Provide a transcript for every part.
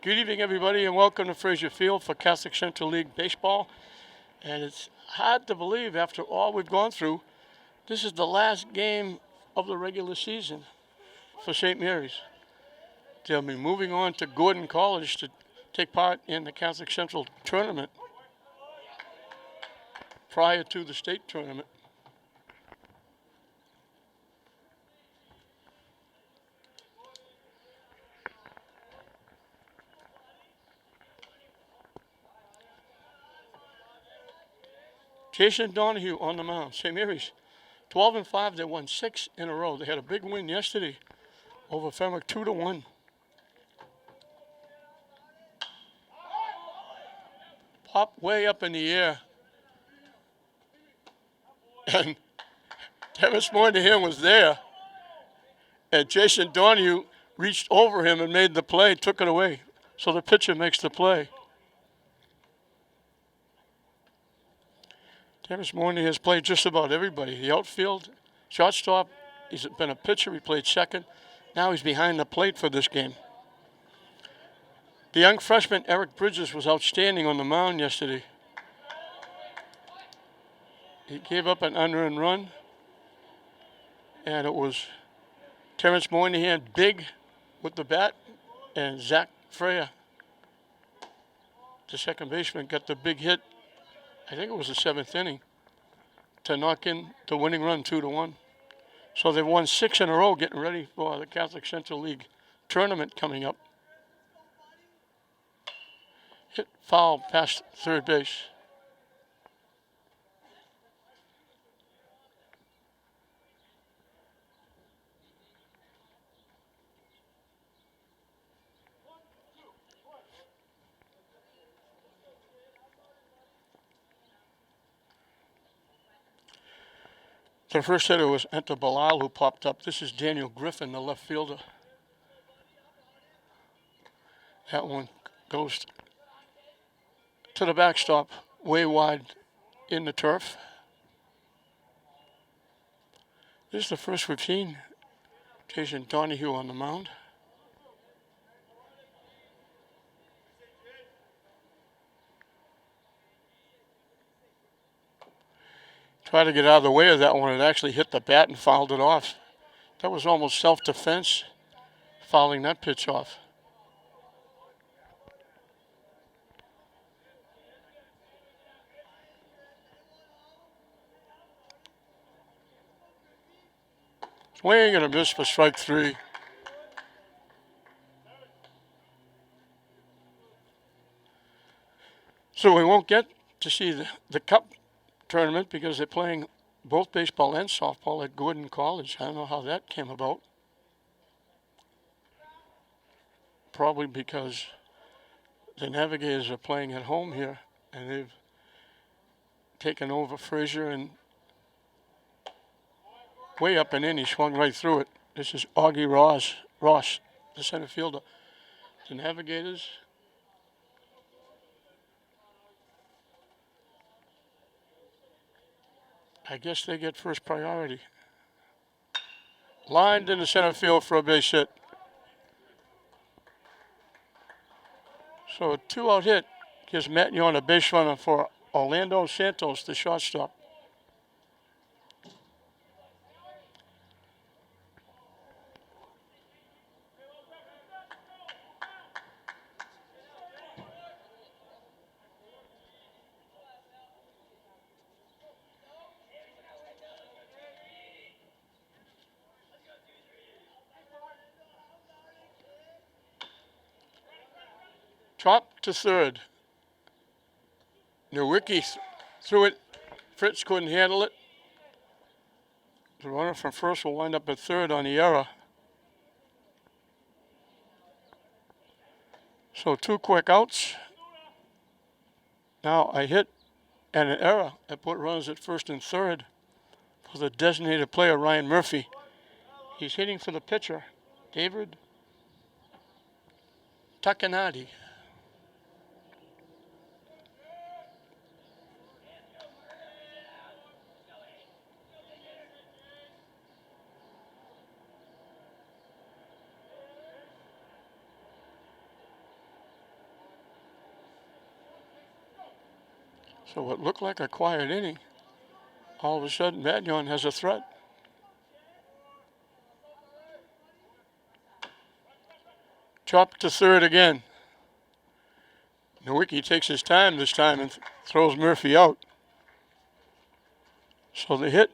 Good evening, everybody, and welcome to Fraser Field for Catholic Central League Baseball. And it's hard to believe, after all we've gone through, this is the last game of the regular season for St. Mary's. They'll be moving on to Gordon College to take part in the Catholic Central tournament prior to the state tournament. Jason Donahue on the mound. St. Mary's 12-5. They won 6 in a row. They had a big win yesterday over Fenwick 2-1. Pop way up in the air. And Terrence Moynihan was there. And Jason Donahue reached over him and made the play, took it away. So the pitcher makes the play. Terrence Moynihan has played just about everybody. The outfield, shortstop, he's been a pitcher. He played second. Now he's behind the plate for this game. The young freshman, Eric Bridges, was outstanding on the mound yesterday. He gave up an unearned run. And it was Terrence Moynihan big with the bat. And Zach Freya, the second baseman, got the big hit. I think it was the 7th inning, to knock in the winning run 2-1. So they've won 6 in a row, getting ready for the Catholic Central League tournament coming up. Hit foul past third base. The first hitter was Enter Bilal, who popped up. This is Daniel Griffin, the left fielder. That one goes to the backstop, way wide in the turf. This is the first we've seen Jason Donahue on the mound. Tried to get out of the way of that one. It actually hit the bat and fouled it off. That was almost self-defense, fouling that pitch off. Swing and a miss for strike 3. So we won't get to see the cup tournament because they're playing both baseball and softball at Gordon College. I don't know how that came about. Probably because the Navigators are playing at home here and they've taken over Fraser, and way up and in, he swung right through it. This is Augie Ross, the center fielder. The Navigators, I guess they get first priority. Lined in the center field for a base hit. So a 2-out hit gives Matignon a base runner for Orlando Santos, the shortstop. Drop to third. Nowicki threw it. Fritz couldn't handle it. The runner from first will wind up at third on the error. So 2 quick outs. Now a hit and an error that put runners at first and third for the designated player, Ryan Murphy. He's hitting for the pitcher, David Takanadi. So what looked like a quiet inning, all of a sudden Matignon has a threat. Chopped to third again. Nowicki takes his time this time and throws Murphy out. So the hit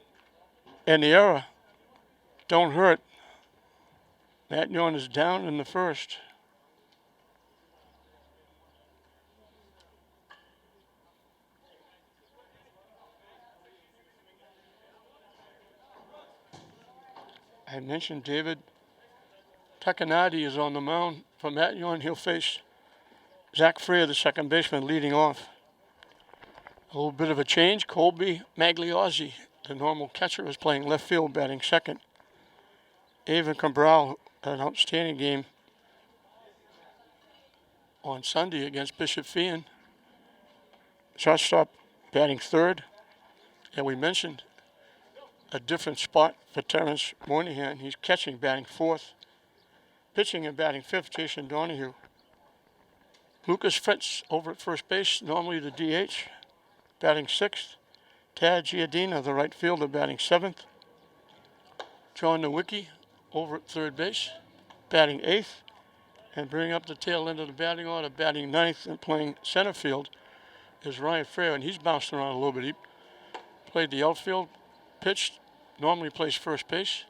and the error don't hurt. Matignon is down in the first. I mentioned David Takanadi is on the mound for Matignon. He'll face Zach Freer, the second baseman, leading off. A little bit of a change. Colby Magliozzi, the normal catcher, is playing left field, batting second. Avon Cabral had an outstanding game on Sunday against Bishop Feehan. Shortstop batting third. And we mentioned a different spot for Terrence Moynihan. He's catching, batting fourth. Pitching and batting fifth, Jason Donahue. Lucas Fritz over at first base, normally the DH, batting sixth. Tad Giardina, the right fielder, batting seventh. John Nowicki over at third base, batting eighth. And bringing up the tail end of the batting order, batting ninth and playing center field, is Ryan Freer, and he's bounced around a little bit. He played the outfield, pitched, normally plays first base.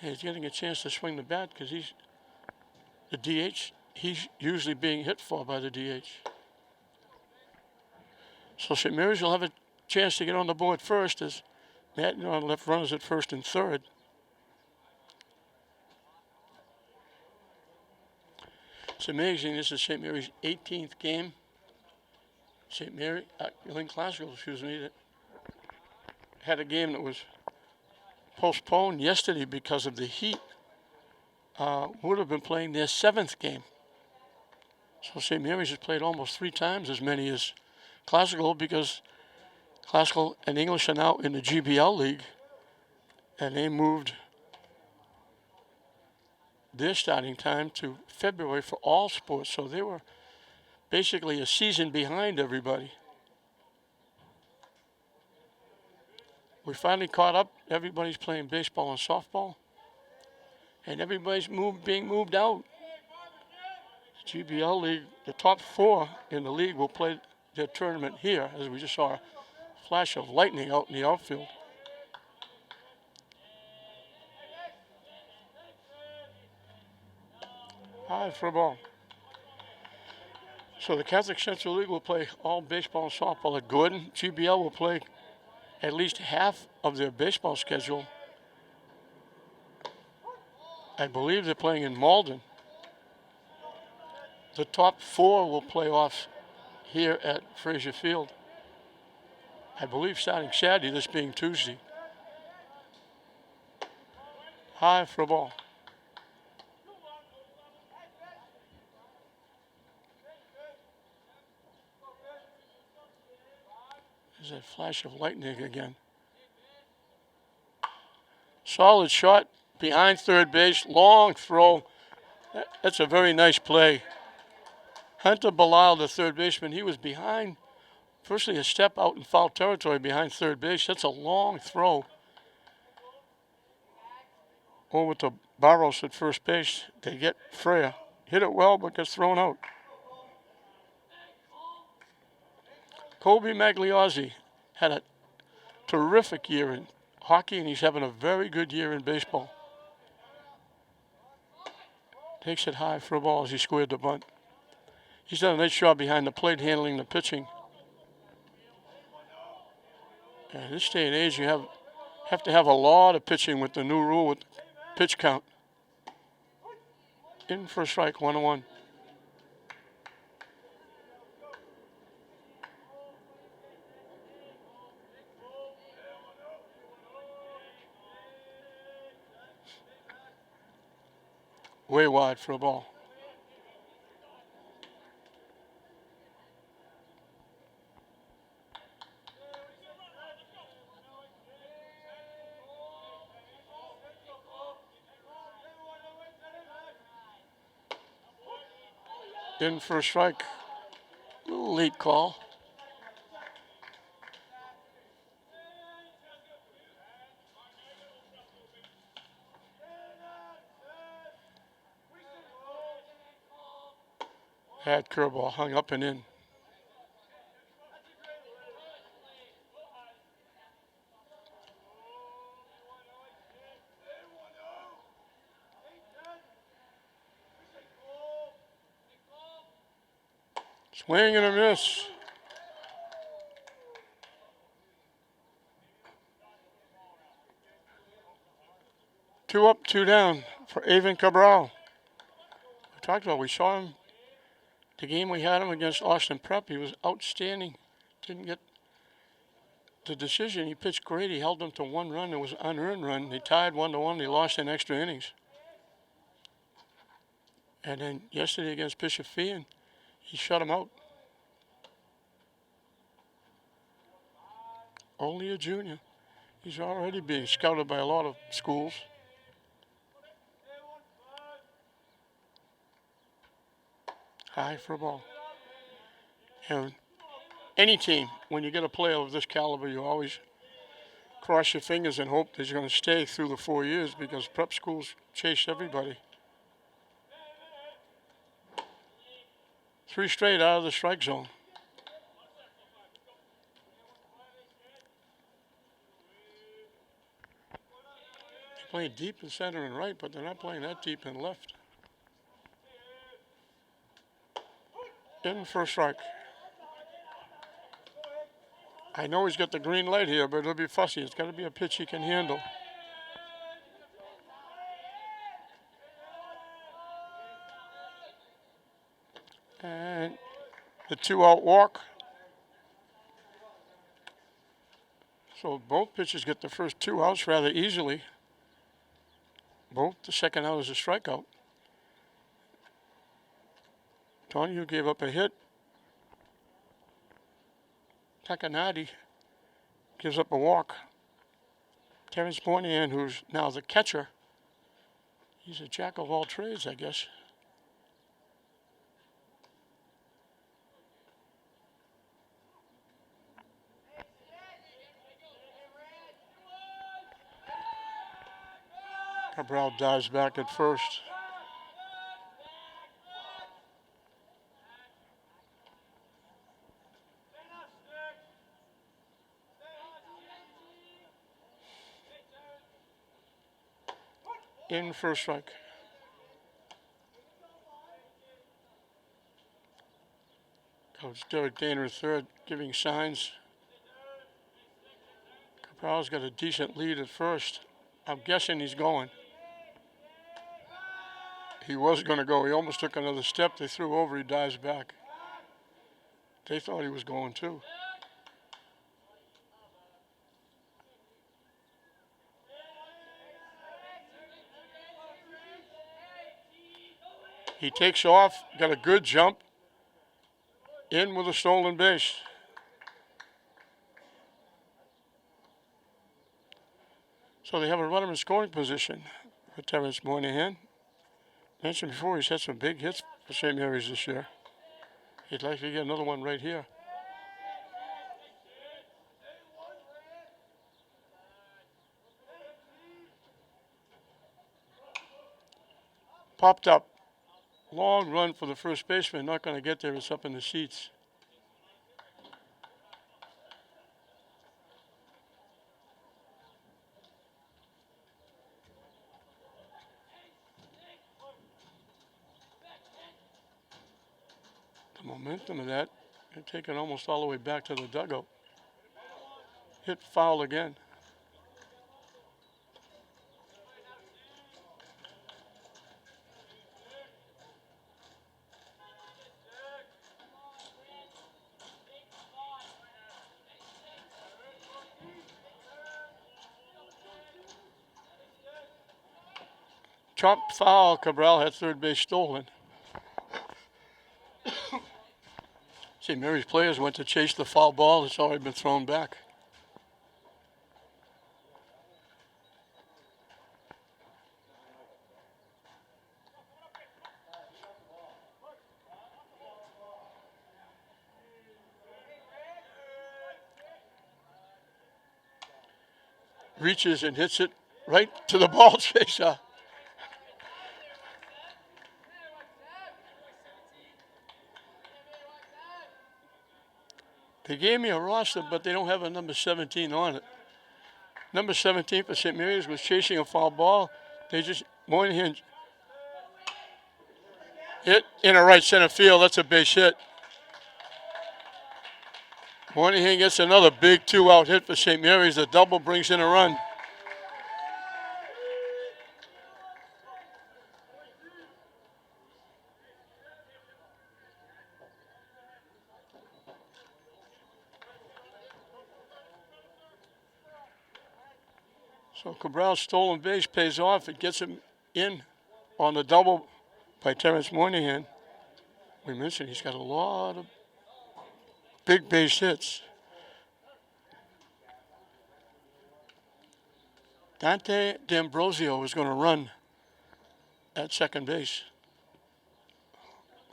And he's getting a chance to swing the bat because he's the DH. He's usually being hit for by the DH. So St. Mary's will have a chance to get on the board first as Matignon left runners at first and third. It's amazing. This is St. Mary's 18th game. St. Mary, Lynn Classical, that had a game that was postponed yesterday because of the heat. Would have been playing their seventh game. So St. Mary's has played almost 3 times as many as Classical because Classical and English are now in the GBL League, and they moved their starting time to February for all sports. So they were basically a season behind everybody. We finally caught up. Everybody's playing baseball and softball, and everybody's being moved out. The GBL League, the top 4 in the league will play their tournament here, as we just saw a flash of lightning out in the outfield. High for a ball. So the Catholic Central League will play all baseball and softball at Gordon. GBL will play at least half of their baseball schedule. I believe they're playing in Malden. The top 4 will play off here at Frazier Field. I believe starting Saturday, this being Tuesday. High for a ball. There's that flash of lightning again. Solid shot behind third base, long throw. That's a very nice play. Hunter Bilal, the third baseman, he was behind. Firstly, a step out in foul territory behind third base. That's a long throw. Over to Barros at first base. They get Freya. Hit it well, but gets thrown out. Colby Magliozzi had a terrific year in hockey, and he's having a very good year in baseball. Takes it high for a ball as he squared the bunt. He's done a nice job behind the plate handling the pitching. And this day and age, you have to have a lot of pitching with the new rule with pitch count. In for a strike, 1-1. Way wide for a ball. In for a strike. A little late call. Bad curveball hung up and in. Swing and a miss. Two up, two down for Avon Cabral. We talked about, we saw him the game we had him against Austin Prep. He was outstanding. Didn't get the decision. He pitched great. He held them to 1 run. It was an unearned run. They tied 1-1. They lost in extra innings. And then yesterday against Bishop Fee, he shut him out. Only a junior. He's already being scouted by a lot of schools. High for a ball. And any team, when you get a player of this caliber, you always cross your fingers and hope that he's going to stay through the 4 years, because prep schools chase everybody. 3 straight out of the strike zone. They're playing deep in center and right, but they're not playing that deep in left. In for a strike. I know he's got the green light here, but it'll be fussy. It's got to be a pitch he can handle. And the 2-out walk. So both pitchers get the first 2 outs rather easily. Both. The second out is a strikeout. Tonio gave up a hit. Takanadi gives up a walk. Terrence Moynihan, who's now the catcher, he's a jack of all trades, I guess. Cabral dives back at first. In for a strike. Coach Derek Daner third, giving signs. Cabral's got a decent lead at first. I'm guessing he's going. He was going to go. He almost took another step. They threw over. He dives back. They thought he was going too. He takes off. Got a good jump. In with a stolen base. So they have a runner in scoring position for Terrence Moynihan. Mentioned before, he's had some big hits for St. Mary's this year. He'd like to get another one right here. Popped up. Long run for the first baseman. Not going to get there. It's up in the seats. The momentum of that, and take it almost all the way back to the dugout. Hit foul again. Chopped foul. Cabral had third base stolen. St. Mary's players went to chase the foul ball. It's already been thrown back. Reaches and hits it right to the ball chaser. They gave me a roster, but they don't have a number 17 on it. Number 17 for St. Mary's was chasing a foul ball. Moynihan hit in a right center field. That's a base hit. Moynihan gets another big 2-out hit for St. Mary's. The double brings in a run. So Cabral's stolen base pays off. It gets him in on the double by Terrence Moynihan. We mentioned he's got a lot of big base hits. Dante D'Ambrosio is going to run at second base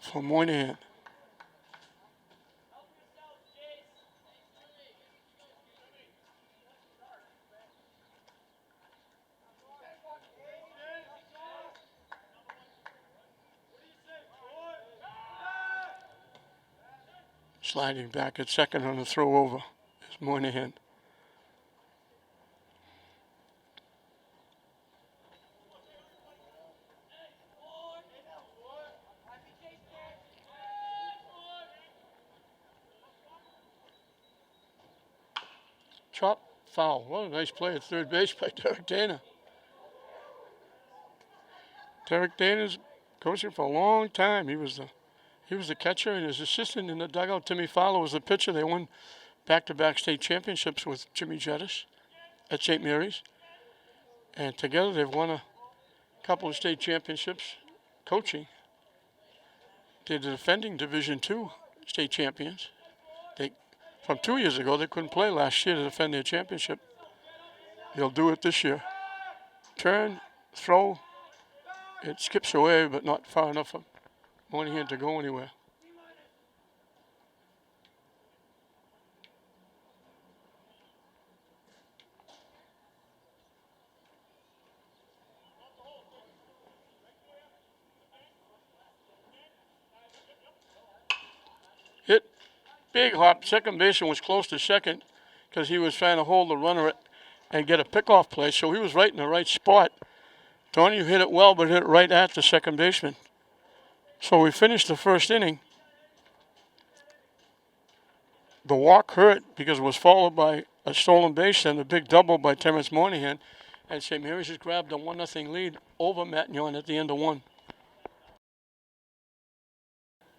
for Moynihan. Sliding back at second on the throw over is Moynihan. Chop foul. What a nice play at third base by Derek Dana. Derek Dana's coaching for a long time. He was the catcher, and his assistant in the dugout, Timmy Fowler, was the pitcher. They won back-to-back state championships with Jimmy Jettis at St. Mary's. And together they've won a couple of state championships coaching. They're the defending Division II state champions. From 2 years ago, they couldn't play last year to defend their championship. They'll do it this year. Turn, throw. It skips away, but not far enough for Moynihan to go anywhere. Hit. Big hop. Second baseman was close to second because he was trying to hold the runner and get a pickoff play, so he was right in the right spot. Donahue hit it well, but hit it right at the second baseman. So we finished the first inning. The walk hurt because it was followed by a stolen base and a big double by Terrence Moynihan. And St. Mary's has grabbed a 1-0 lead over Matignon at the end of one.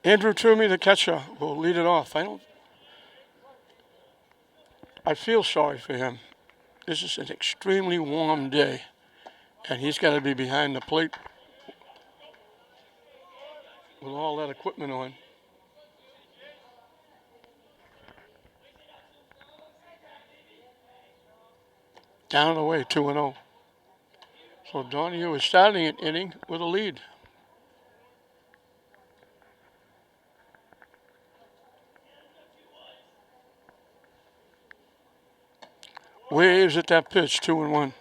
Andrew Toomey, the catcher, will lead it off. I feel sorry for him. This is an extremely warm day, and he's got to be behind the plate with all that equipment on. Down and away, 2-0. So Donahue is starting an inning with a lead. Waves at that pitch, 2-1.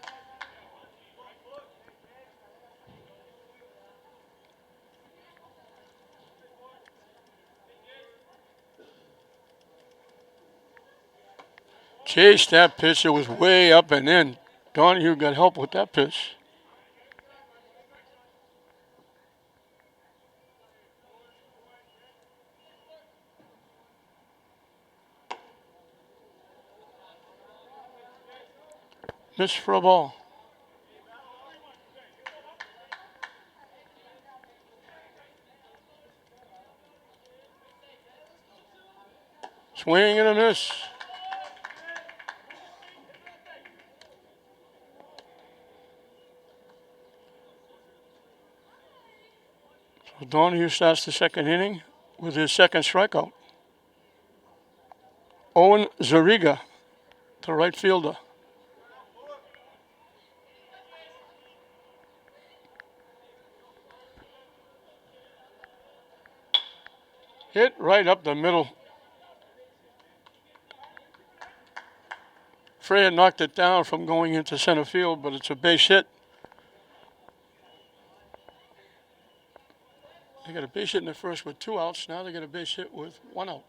Chased that pitch. It was way up and in. Donahue got help with that pitch. Missed for a ball. Swing and a miss. So Donahue starts the second inning with his second strikeout. Owen Zariga, the right fielder. Hit right up the middle. Freya knocked it down from going into center field, but it's a base hit. They got a base hit in the first with 2 outs. Now they got a base hit with 1 out.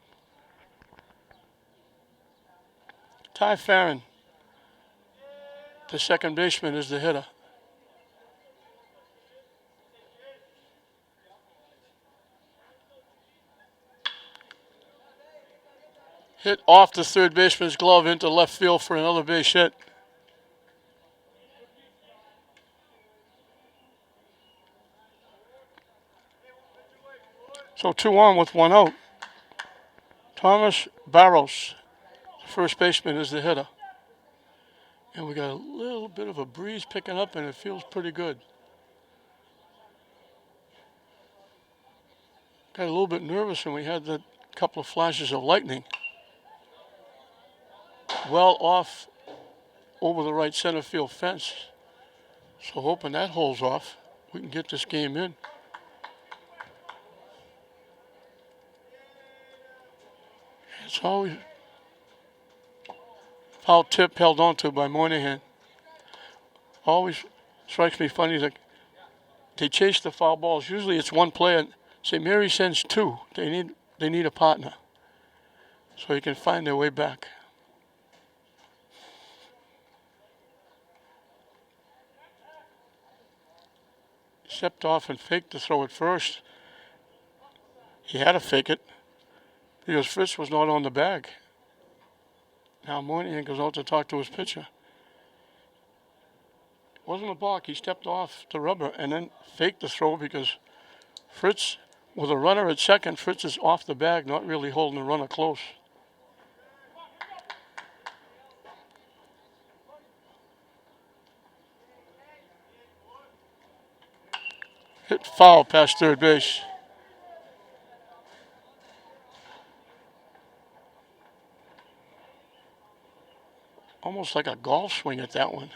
Ty Farron, the second baseman, is the hitter. Hit off the third baseman's glove into left field for another base hit. So 2 on with 1 out. Thomas Barros, the first baseman, is the hitter. And we got a little bit of a breeze picking up, and it feels pretty good. Got a little bit nervous when we had that couple of flashes of lightning. Well off over the right center field fence. So hoping that holds off, we can get this game in. It's always foul tip held onto by Moynihan. Always strikes me funny that they chase the foul balls. Usually it's one player. St. Mary sends 2. They need a partner so he can find their way back. Stepped off and faked the throw at first. He had to fake it because Fritz was not on the bag. Now Moynihan goes out to talk to his pitcher. It wasn't a balk. He stepped off the rubber and then faked the throw because Fritz, with a runner at second, Fritz is off the bag, not really holding the runner close. Hit foul past third base. Almost like a golf swing at that one.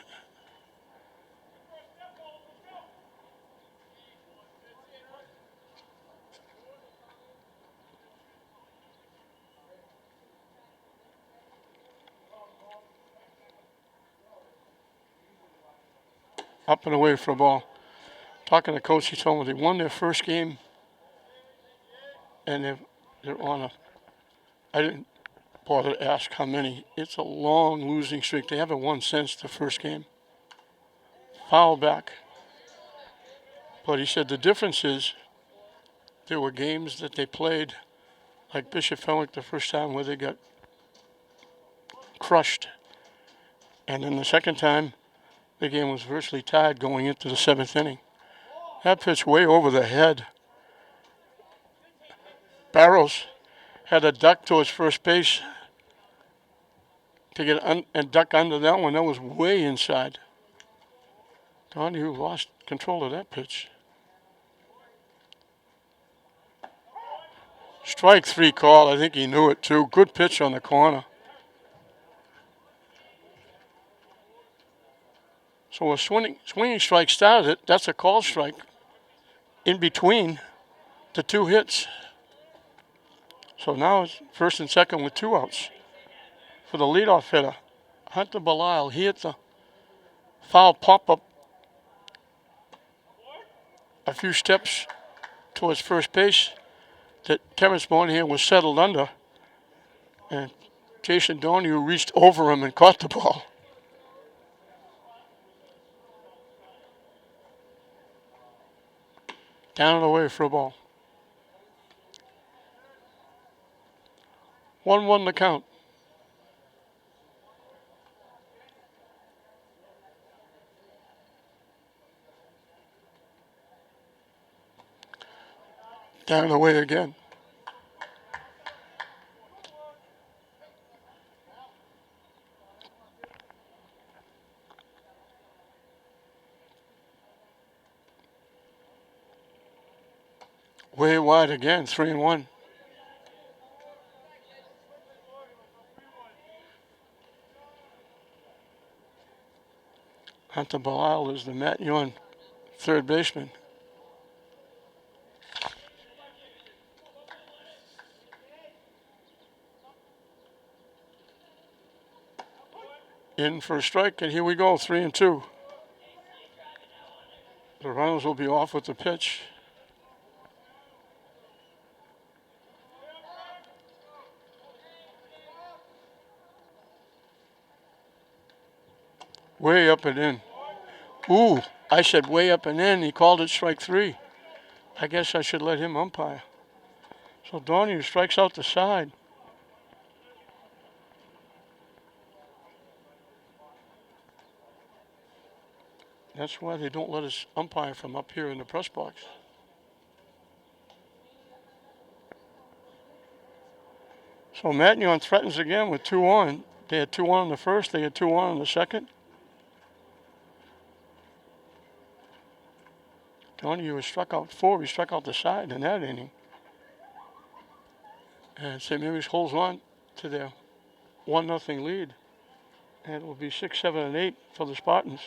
Up and away for a ball. Talking to coach, he told me they won their first game, and they're on a. I didn't bother to ask how many. It's a long losing streak. They haven't won since the first game. Foul back. But he said the difference is there were games that they played, like Bishop Fenwick the first time, where they got crushed, and then the second time, the game was virtually tied going into the 7th inning. That pitch way over the head. Barros had a duck towards first base to get and duck under that one. That was way inside. Donahue lost control of that pitch. Strike 3 call. I think he knew it too. Good pitch on the corner. So a swinging strike started it. That's a call strike in between the 2 hits. So now it's first and second with 2 outs for the leadoff hitter, Hunter Belisle. He hit the foul pop-up a few steps towards first base that Terrence Moynihan was settled under, and Jason Donahue reached over him and caught the ball. Down and away for a ball. 1-1 the count. Down and away again. Way wide again, 3-1. Hunter Belisle is the Matignon third baseman. In for a strike, and here we go, 3-2. The runners will be off with the pitch. Way up and in. Ooh, I said way up and in. He called it strike 3. I guess I should let him umpire. So Donahue strikes out the side. That's why they don't let us umpire from up here in the press box. So Matignon threatens again with 2 on. They had 2 on in the first. They had 2 on in the second. Donahue was struck out 4. He struck out the side in that inning. And St. Mary's holds on to their 1-0 lead. And it will be 6, 7, and 8 for the Spartans.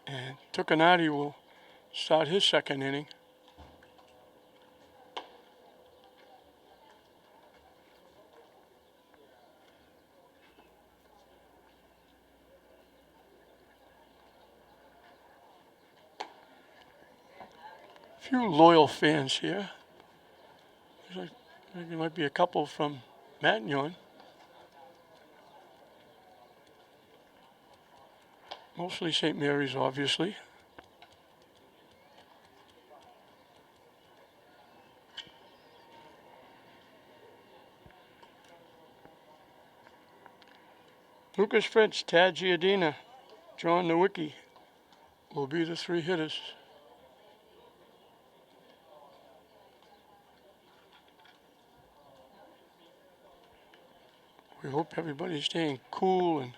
And Tucanati will start his second inning. Few loyal fans here. Looks like there might be a couple from Matignon. Mostly St. Mary's, obviously. Lucas Fritz, Tad Giardina, John Nowicki will be the 3 hitters. We hope everybody's staying cool and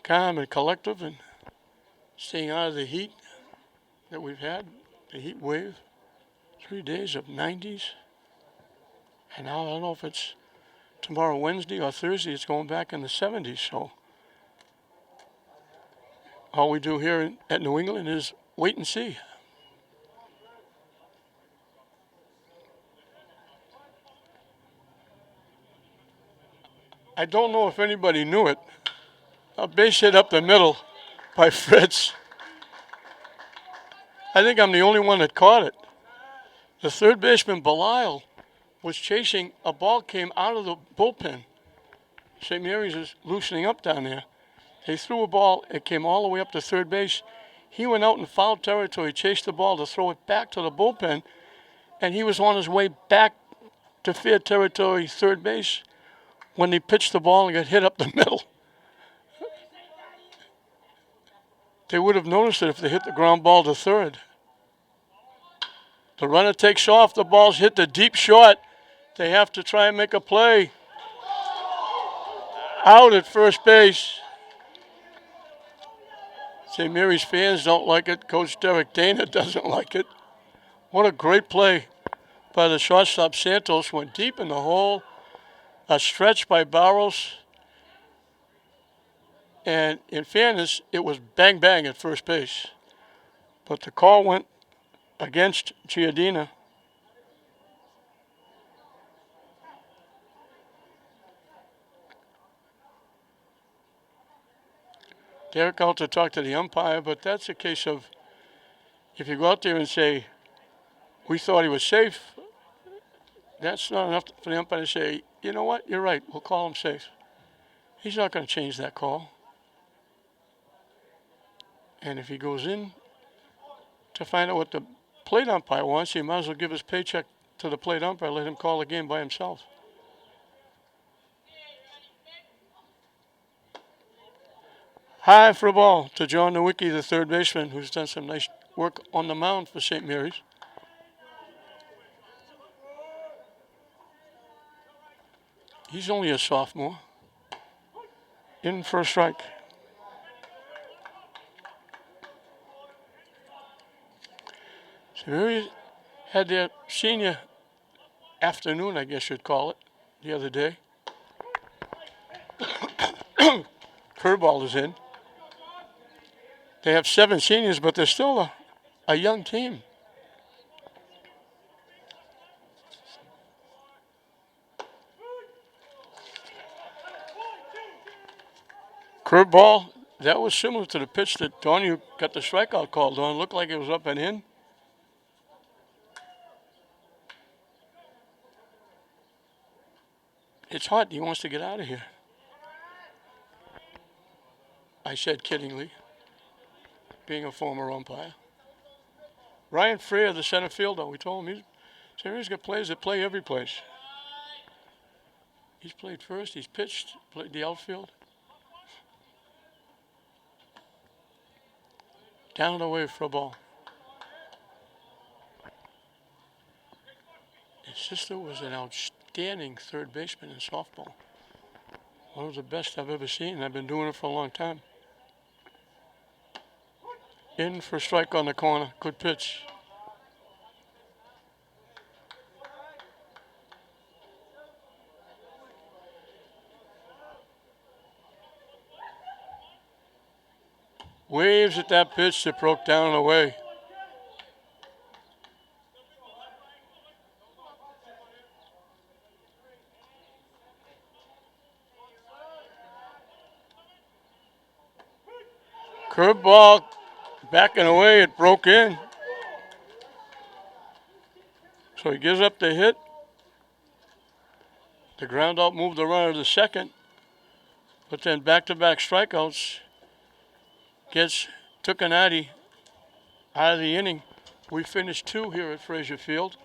calm and collective and staying out of the heat that we've had, the heat wave. 3 days of 90s. And now I don't know if it's tomorrow, Wednesday, or Thursday. It's going back in the 70s. So all we do here at New England is wait and see. I don't know if anybody knew it. A base hit up the middle by Fritz. I think I'm the only one that caught it. The third baseman, Belisle, was chasing. A ball came out of the bullpen. St. Mary's is loosening up down there. They threw a ball. It came all the way up to third base. He went out in foul territory, chased the ball to throw it back to the bullpen, and he was on his way back to fair territory, third base, when he pitched the ball and got hit up the middle. They would have noticed it if they hit the ground ball to third. The runner takes off. The ball's hit the deep short. They have to try and make a play. Out at first base. St. Mary's fans don't like it. Coach Derek Dana doesn't like it. What a great play by the shortstop. Santos went deep in the hole. A stretch by Barros. And in fairness, it was bang bang at first base. But the call went against Giardina. Derek out to talk to the umpire, but that's a case of if you go out there and say, we thought he was safe, that's not enough for the umpire to say, you know what, you're right, we'll call him safe. He's not going to change that call. And if he goes in to find out what the plate umpire wants, he might as well give his paycheck to the plate umpire, let him call the game by himself. High for a ball to John Nowicki, the third baseman, who's done some nice work on the mound for St. Mary's. He's only a sophomore. In for a strike. St. Mary's had their senior afternoon, I guess you'd call it, the other day. Curveball is in. They have 7 seniors, but they're still a young team. Curveball, that was similar to the pitch that Donahue got the strikeout called on. Looked like it was up and in. It's hot. He wants to get out of here. I said kiddingly, being a former umpire. Ryan Freer, the center fielder, we told him he's got players that play every place. He's played first, he's pitched, played the outfield. Down and away for a ball. His sister was an outstanding third baseman in softball. One of the best I've ever seen. I've been doing it for a long time. In for a strike on the corner. Good pitch. Waves at that pitch that broke down and away. Curveball backing away, it broke in. So he gives up the hit. The ground out moved the runner to second. But then back-to-back strikeouts took an Addy out of the inning. We finished 2 here at Frazier Field.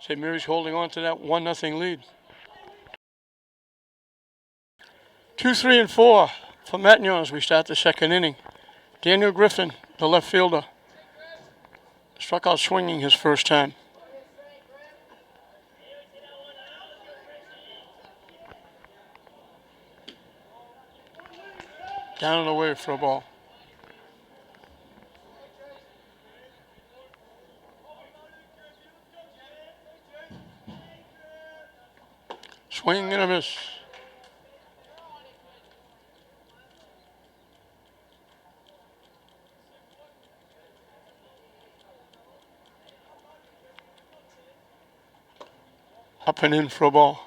St. Mary's holding on to that 1-0 lead. 2, 3, and 4 for Matignon as we start the second inning. Daniel Griffin, the left fielder, struck out swinging his first time. Down and away for a ball. Swing and a miss. Up and in for a ball.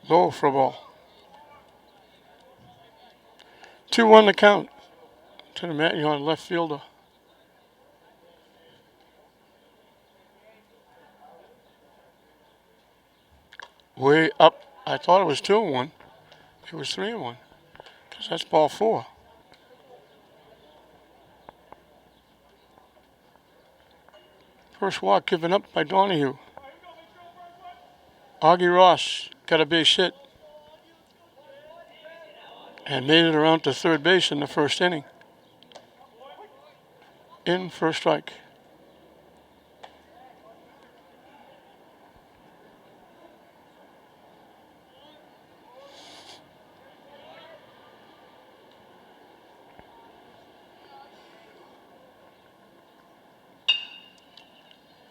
Low for a ball. 2-1 the count to the Matignon left fielder. Way up. I thought it was 2-1. It was 3-1. Because that's ball 4. First walk given up by Donahue. Augie Ross got a base hit and made it around to third base in the first inning. In for a strike.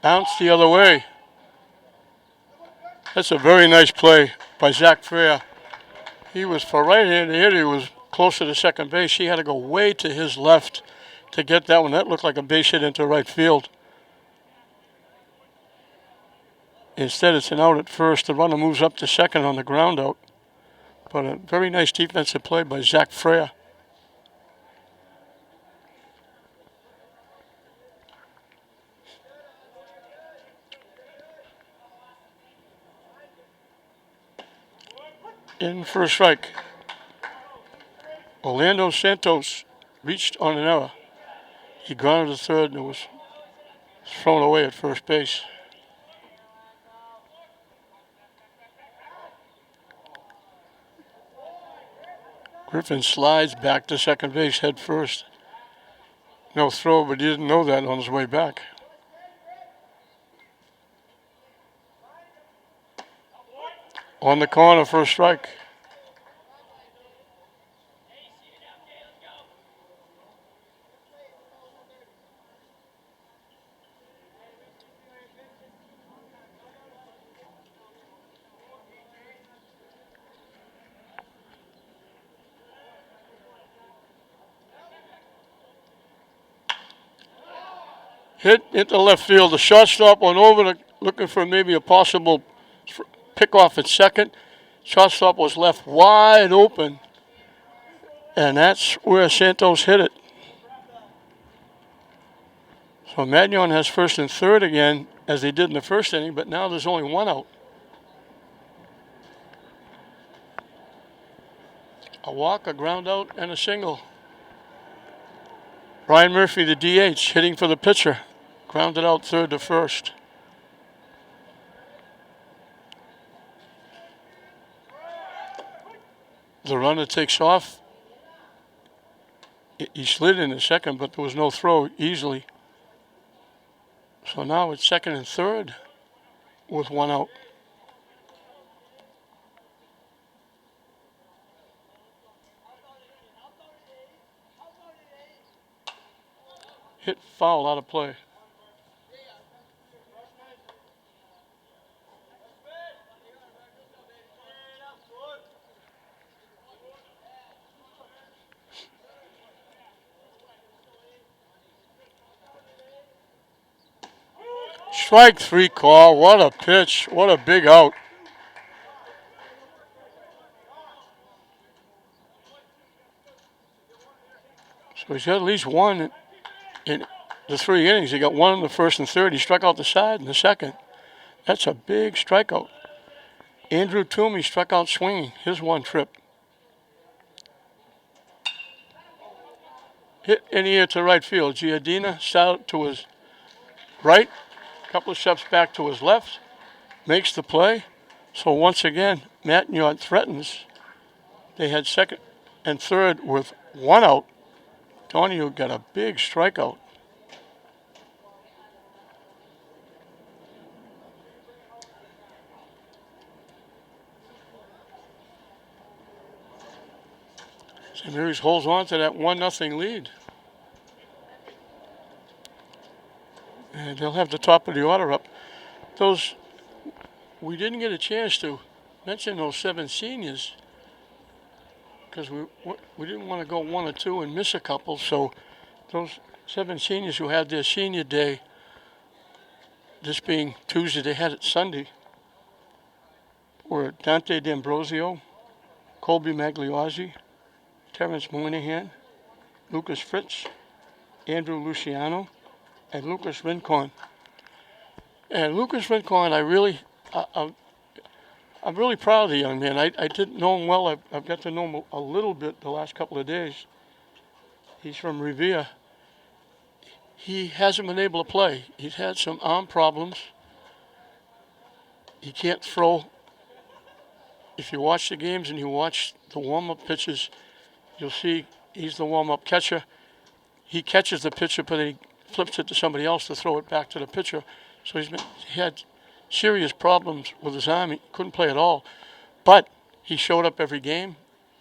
Bounce the other way. That's a very nice play by Zach Freer. He was for right-handed hitter. He was closer to second base. He had to go way to his left to get that one. That looked like a base hit into right field. Instead, it's an out at first. The runner moves up to second on the ground out. But a very nice defensive play by Zach Freer. In for a strike. Orlando Santos reached on an error. He grounded to third and was thrown away at first base. Griffin slides back to second base head first. No throw, but he didn't know that on his way back. On the corner for a strike. Hit into left field. The shortstop went over looking for maybe a possible pick off at second. Shortstop was left wide open. And that's where Santos hit it. So Matignon has first and third again, as they did in the first inning, but now there's only one out. A walk, a ground out, and a single. Brian Murphy, the DH, hitting for the pitcher. Grounded out third to first. The runner takes off. He slid in the second, but there was no throw easily. So now it's second and third with one out. Hit foul out of play. Strike three call. What a pitch. What a big out. So he's got at least one in the 3 innings. He got one in the first and third. He struck out the side in the second. That's a big strikeout. Andrew Toomey struck out swinging. His one trip. Hit in the air to right field. Giardina shot to his right. A couple of steps back to his left. Makes the play. So once again, Matignon threatens. They had second and third with one out. Donahue got a big strikeout. St. Mary's holds on to that 1-0 lead. And they'll have the top of the order up. We didn't get a chance to mention those 7 seniors because we didn't want to go 1 or 2 and miss a couple. So those 7 seniors who had their senior day, this being Tuesday, they had it Sunday, were Dante D'Ambrosio, Colby Magliozzi, Terrence Moynihan, Lucas Fritz, Andrew Luciano, and Lucas Rincon. And Lucas Rincon, I'm really proud of the young man. I didn't know him well. I've got to know him a little bit the last couple of days. He's from Revere. He hasn't been able to play. He's had some arm problems. He can't throw. If you watch the games and you watch the warm-up pitches, you'll see he's the warm-up catcher. He catches the pitcher, but he flips it to somebody else to throw it back to the pitcher. So he had serious problems with his arm. He couldn't play at all. But he showed up every game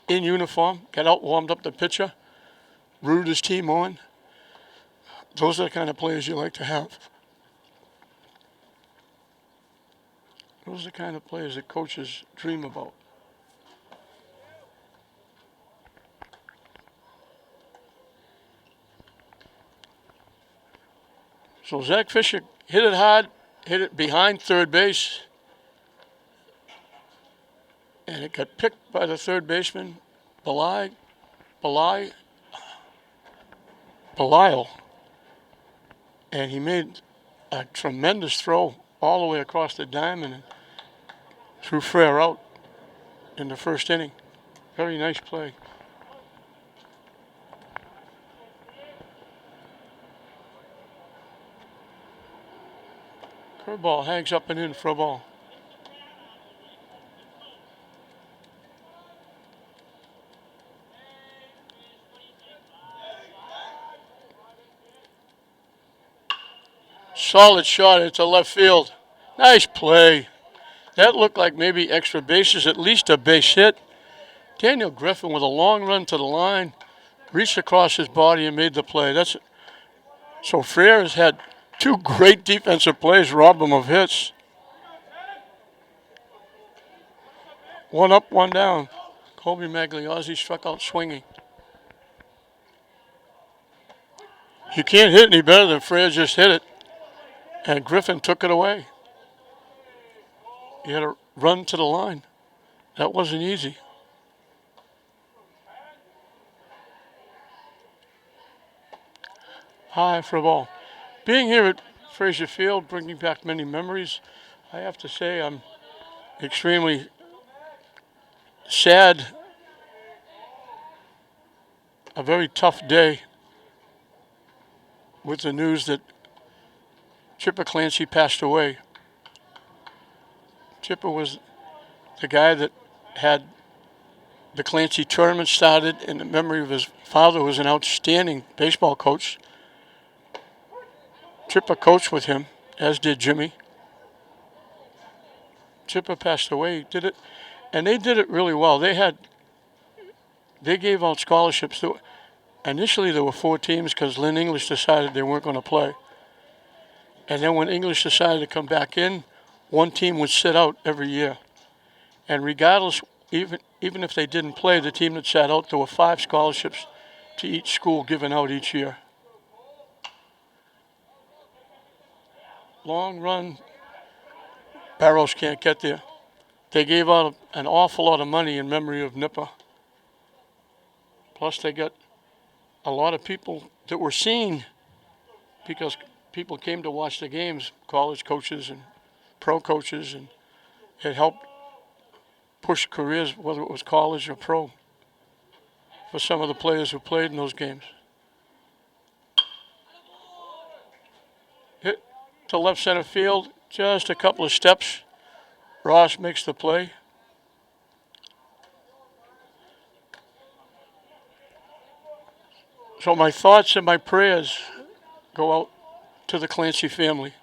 in uniform, got out, warmed up the pitcher, rooted his team on. Those are the kind of players you like to have. Those are the kind of players that coaches dream about. So Zach Fisher hit it hard, hit it behind third base, and it got picked by the third baseman, Belial, and he made a tremendous throw all the way across the diamond and threw Frere out in the first inning. Very nice play. Curveball hangs up and in for a ball. Solid shot into left field. Nice play. That looked like maybe extra bases, at least a base hit. Daniel Griffin with a long run to the line, reached across his body and made the play. So Frere has had 2 great defensive plays rob him of hits. 1 up, 1 down. Colby Magliozzi struck out swinging. You can't hit any better than Frere just hit it. And Griffin took it away. He had to run to the line. That wasn't easy. high for a ball. Being here at Frazier Field, bringing back many memories. I have to say I'm extremely sad. A very tough day with the news that Chipper Clancy passed away. Chipper was the guy that had the Clancy tournament started in the memory of his father, who was an outstanding baseball coach. Chipper coached with him, as did Jimmy. Chipper passed away, did it, and they did it really well. They gave out scholarships. Initially, there were 4 teams because Lynn English decided they weren't going to play. And then when English decided to come back in, 1 team would sit out every year. And regardless, even if they didn't play, the team that sat out, there were 5 scholarships to each school given out each year. Long run, Barrows can't get there. They gave out an awful lot of money in memory of Nipper. Plus, they got a lot of people that were seen because people came to watch the games, college coaches and pro coaches, and it helped push careers, whether it was college or pro, for some of the players who played in those games. Hit to left center field, just a couple of steps. Ross makes the play. So my thoughts and my prayers go out to the Clancy family.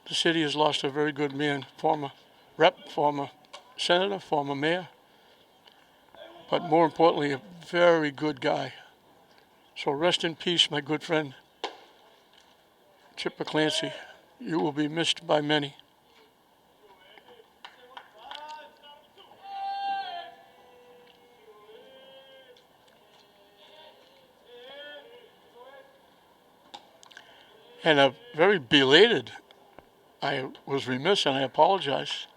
The city has lost a very good man, former rep, former senator, former mayor, but more importantly, a very good guy. So rest in peace, my good friend, Chipper Clancy. You will be missed by many. And a very belated, I was remiss and I apologize.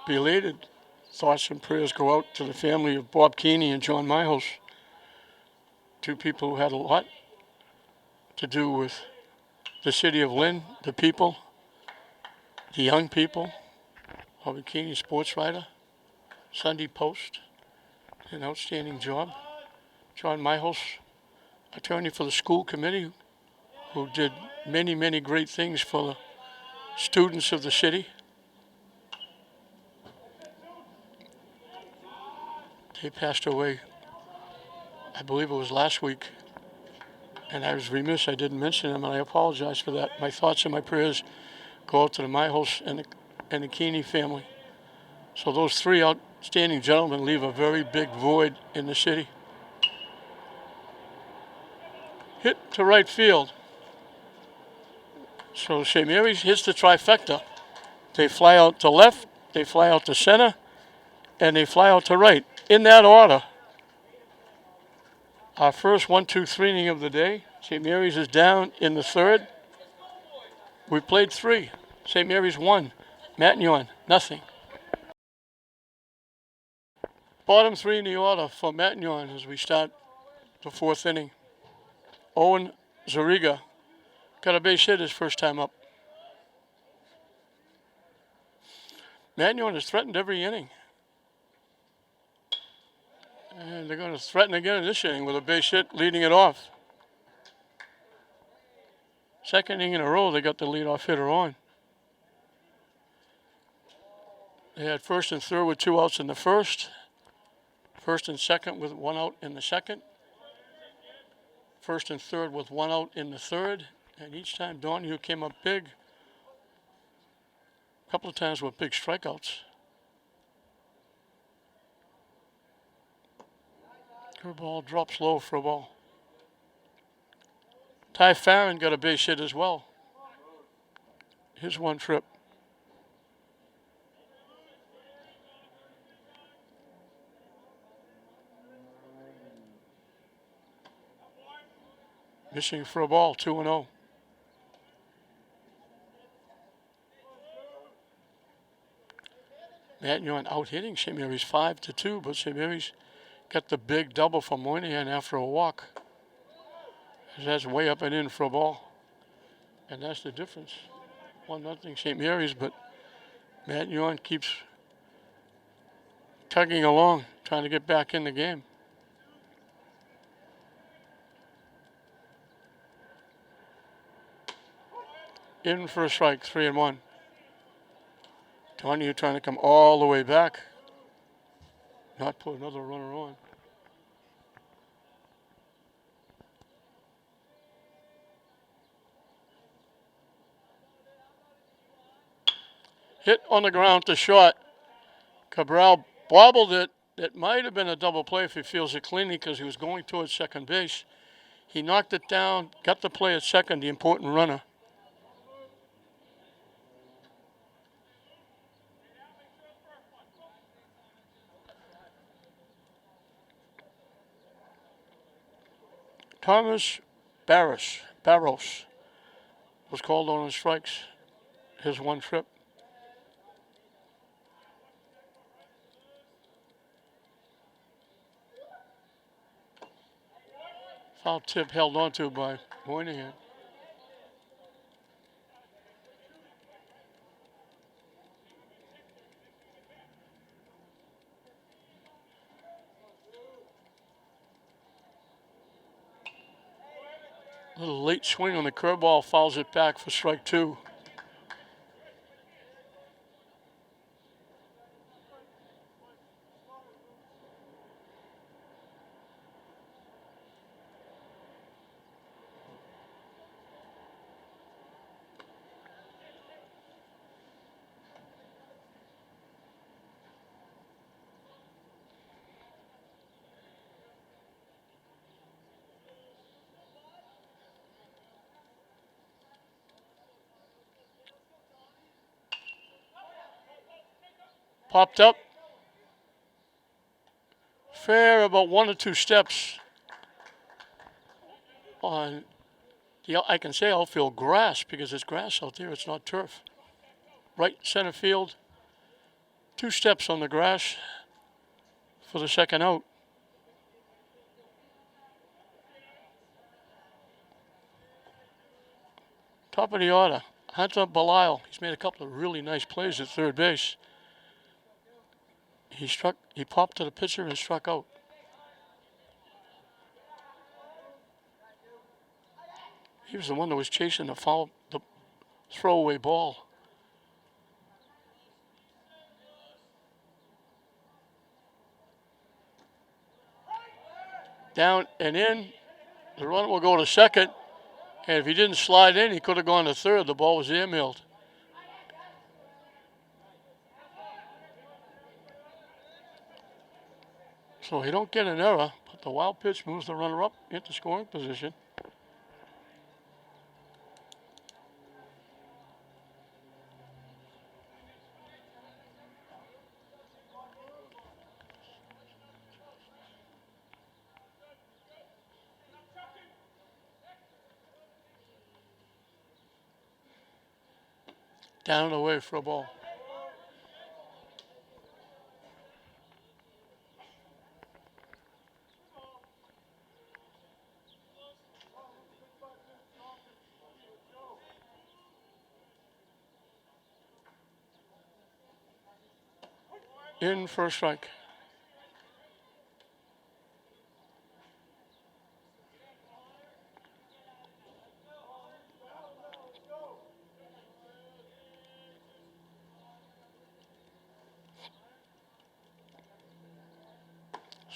Belated thoughts and prayers go out to the family of Bob Keeney and John Myhouse, 2 people who had a lot to do with the city of Lynn, the people, the young people. Bobby Keeney, sports writer, Sunday Post, an outstanding job. John Myhouse, attorney for the school committee, who did many, many great things for the students of the city. They passed away, I believe it was last week, and I was remiss I didn't mention them, and I apologize for that. My thoughts and my prayers go out to the Myhouse and the Keeney family. So those 3 outstanding gentlemen leave a very big void in the city. Hit to right field. So St. Mary's hits the trifecta. They fly out to left, they fly out to center, and they fly out to right. In that order. Our first 1-2-3 inning of the day. St. Mary's is down in the 3rd. We played 3. St. Mary's 1. Matignon, nothing. Bottom 3 in the order for Matignon as we start the 4th inning. Owen Zariga got a base hit his first time up. Matignon has threatened every inning. And they're going to threaten again in this inning with a base hit, leading it off. Second inning in a row, they got the leadoff hitter on. They had first and third with 2 outs in the first. First and second with 1 out in the second. First and third with 1 out in the third. And each time Donahue came up big. A couple of times with big strikeouts. Curveball drops low for a ball. Ty Farron got a base hit as well. His 1 trip. Missing for a ball, 2-0. Matignon out hitting St. Mary's 5-2, but St. Mary's got the big double from Moynihan after a walk. That's way up and in for a ball. And that's the difference. 1-0 St. Mary's, but Matignon keeps tugging along, trying to get back in the game. In for a strike, 3-1. Tanya trying to come all the way back, not put another runner on. Hit on the ground to short. Cabral bobbled it. It might have been a double play if he feels it cleanly because he was going towards second base. He knocked it down, got the play at second, the important runner. Thomas Barros was called on his strikes, his one trip. Foul tip held onto by Moynihan. A little late swing on the curveball, fouls it back for strike two. Popped up. Fair about 1 or 2 steps on the, I can say outfield grass because it's grass out there, it's not turf. Right center field, 2 steps on the grass for the second out. Top of the order, Hunter Belisle. He's made a couple of really nice plays at third base. He popped to the pitcher and struck out. He was the one that was chasing the throwaway ball. Down and in. The runner will go to second. And if he didn't slide in, he could have gone to third. The ball was airmailed. So he don't get an error, but the wild pitch moves the runner up into scoring position. Down and away for a ball. In for a strike.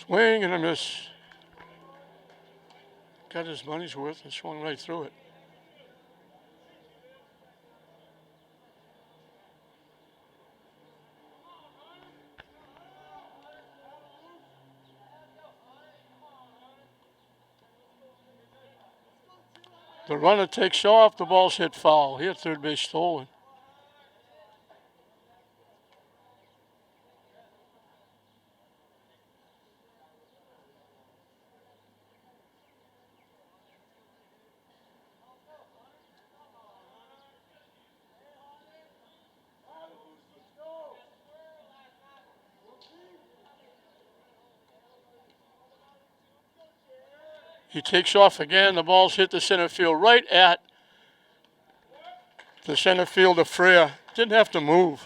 Swing and a miss. Got his money's worth and swung right through it. The runner takes off, the ball's hit foul. Here, third base stolen. He takes off again. The ball's hit the center field right at the center fielder, Freer. Didn't have to move.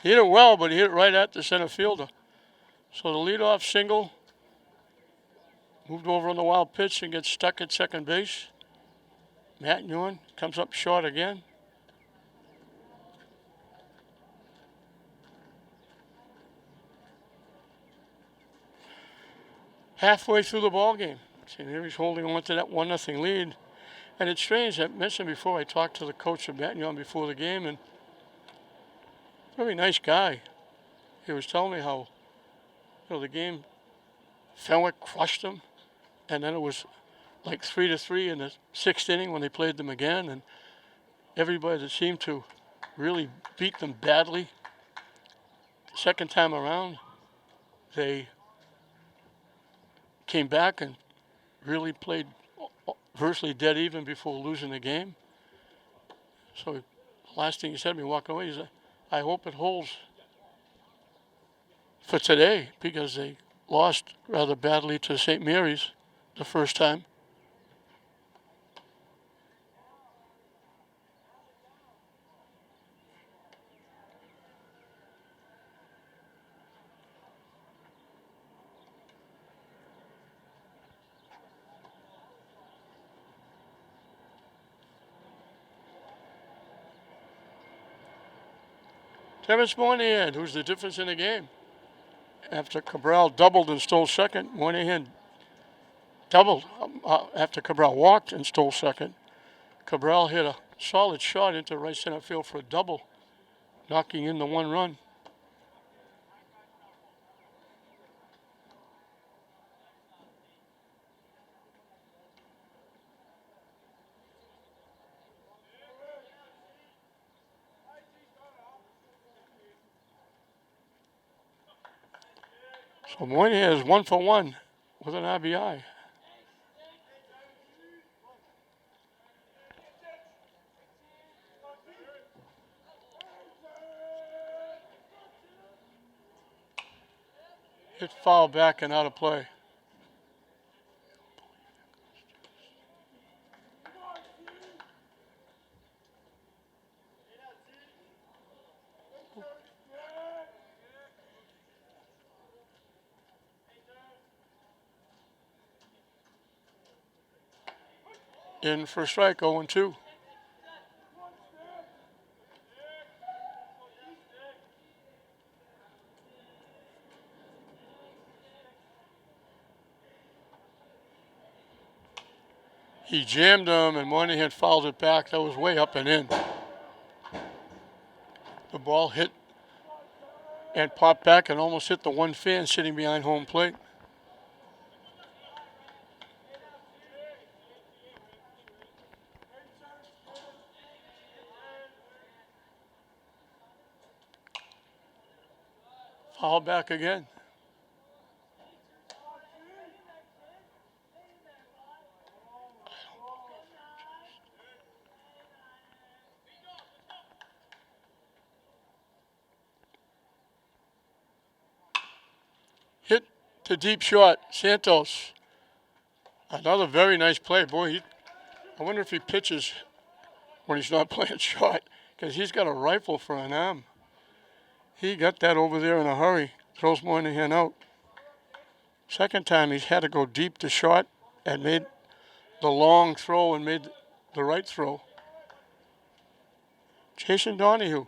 He hit it well, but he hit it right at the center fielder. So the leadoff single moved over on the wild pitch and gets stuck at second base. Matignon comes up short again. Halfway through the ball game. See, here he's holding on to that 1-0 lead. And it's strange, I mentioned before, I talked to the coach of Matignon before the game, and very nice guy. He was telling me how, the game, Fenwick crushed him, and then it was like 3-3 in the 6th inning when they played them again, and everybody that seemed to really beat them badly. The second time around, they came back and really played virtually dead even before losing the game. So the last thing he said to me walking away, he said, I hope it holds for today, because they lost rather badly to St. Mary's the first time. Terrence Moynihan, who's the difference in the game. After Cabral doubled and stole second, Moynihan doubled after Cabral walked and stole second. Cabral hit a solid shot into right center field for a double, knocking in the 1 run. So Moynihan is 1 for 1 with an RBI. Hit foul back and out of play. In for a strike, 0-2. He jammed him, and Moynihan fouled it back. That was way up and in. The ball hit and popped back and almost hit the one fan sitting behind home plate. Foul back again. Hit to deep short, Santos. Another very nice play. Boy, I wonder if he pitches when he's not playing short, because he's got a rifle for an arm. He got that over there in a hurry. Throws Moynihan out. Second time he's had to go deep to short and made the long throw and made the right throw. Jason Donahue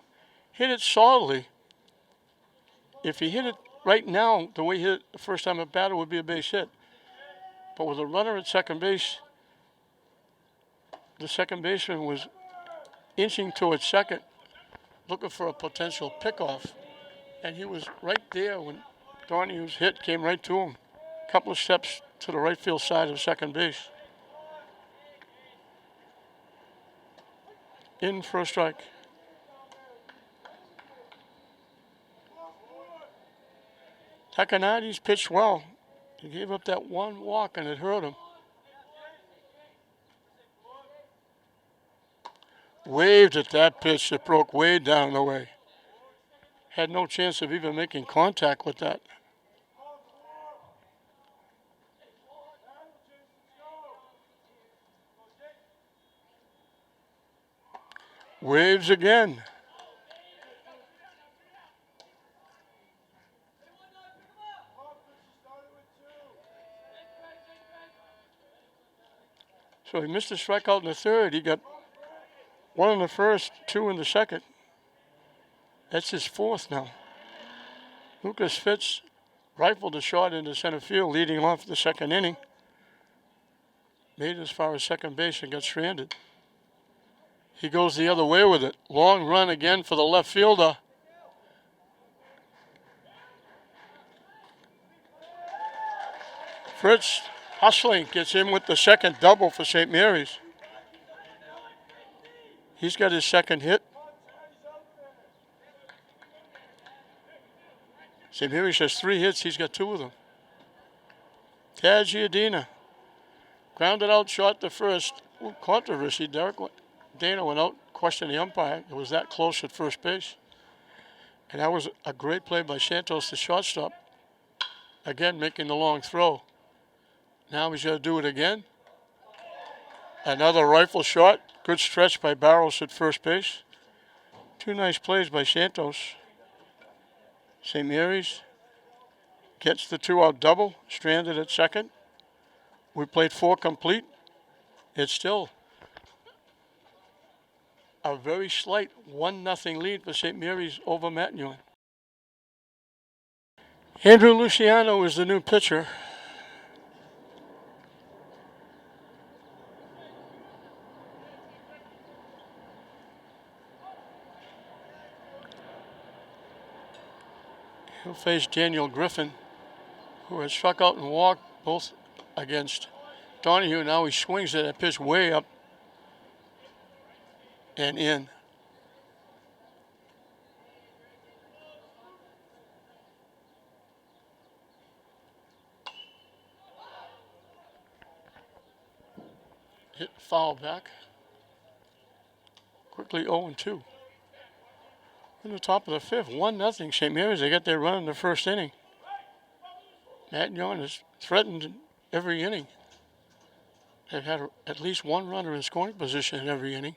hit it solidly. If he hit it right now, the way he hit it the first time at bat, it would be a base hit. But with a runner at second base, the second baseman was inching towards second, looking for a potential pickoff. And he was right there when Donahue's hit came right to him. A couple of steps to the right field side of second base. In for a strike. Takanadi's pitched well. He gave up that one walk and it hurt him. Waved at that pitch that broke way down the way. Had no chance of even making contact with that. Waves again. So he missed a strikeout in the third. He got one in the first, two in the second. That's his fourth now. Lucas Fitz rifled a shot into center field, leading off the second inning. Made it as far as second base and got stranded. He goes the other way with it. Long run again for the left fielder. Fritz hustling gets in with the second double for St. Mary's. He's got his second hit. St. Mary's has 3 hits. He's got 2 of them. Tad Giardina grounded out short the first. Controversy. Derek Dana went out, questioned the umpire. It was that close at first base. And that was a great play by Santos, the shortstop. Again, making the long throw. Now he's got to do it again. Another rifle shot. Good stretch by Barros at first base. 2 nice plays by Santos. St. Mary's gets the 2-out double, stranded at second. We played 4 complete. It's still a very slight 1-0 lead for St. Mary's over Matignon. Andrew Luciano is the new pitcher. He'll face Daniel Griffin, who has struck out and walked both against Donahue. Now he swings at a pitch way up and in. Hit foul back. Quickly 0-2. In the top of the 5th, 1-0 St. Mary's. They got their run in the first inning. Matignon is threatened every inning. They've had at least 1 runner in scoring position in every inning.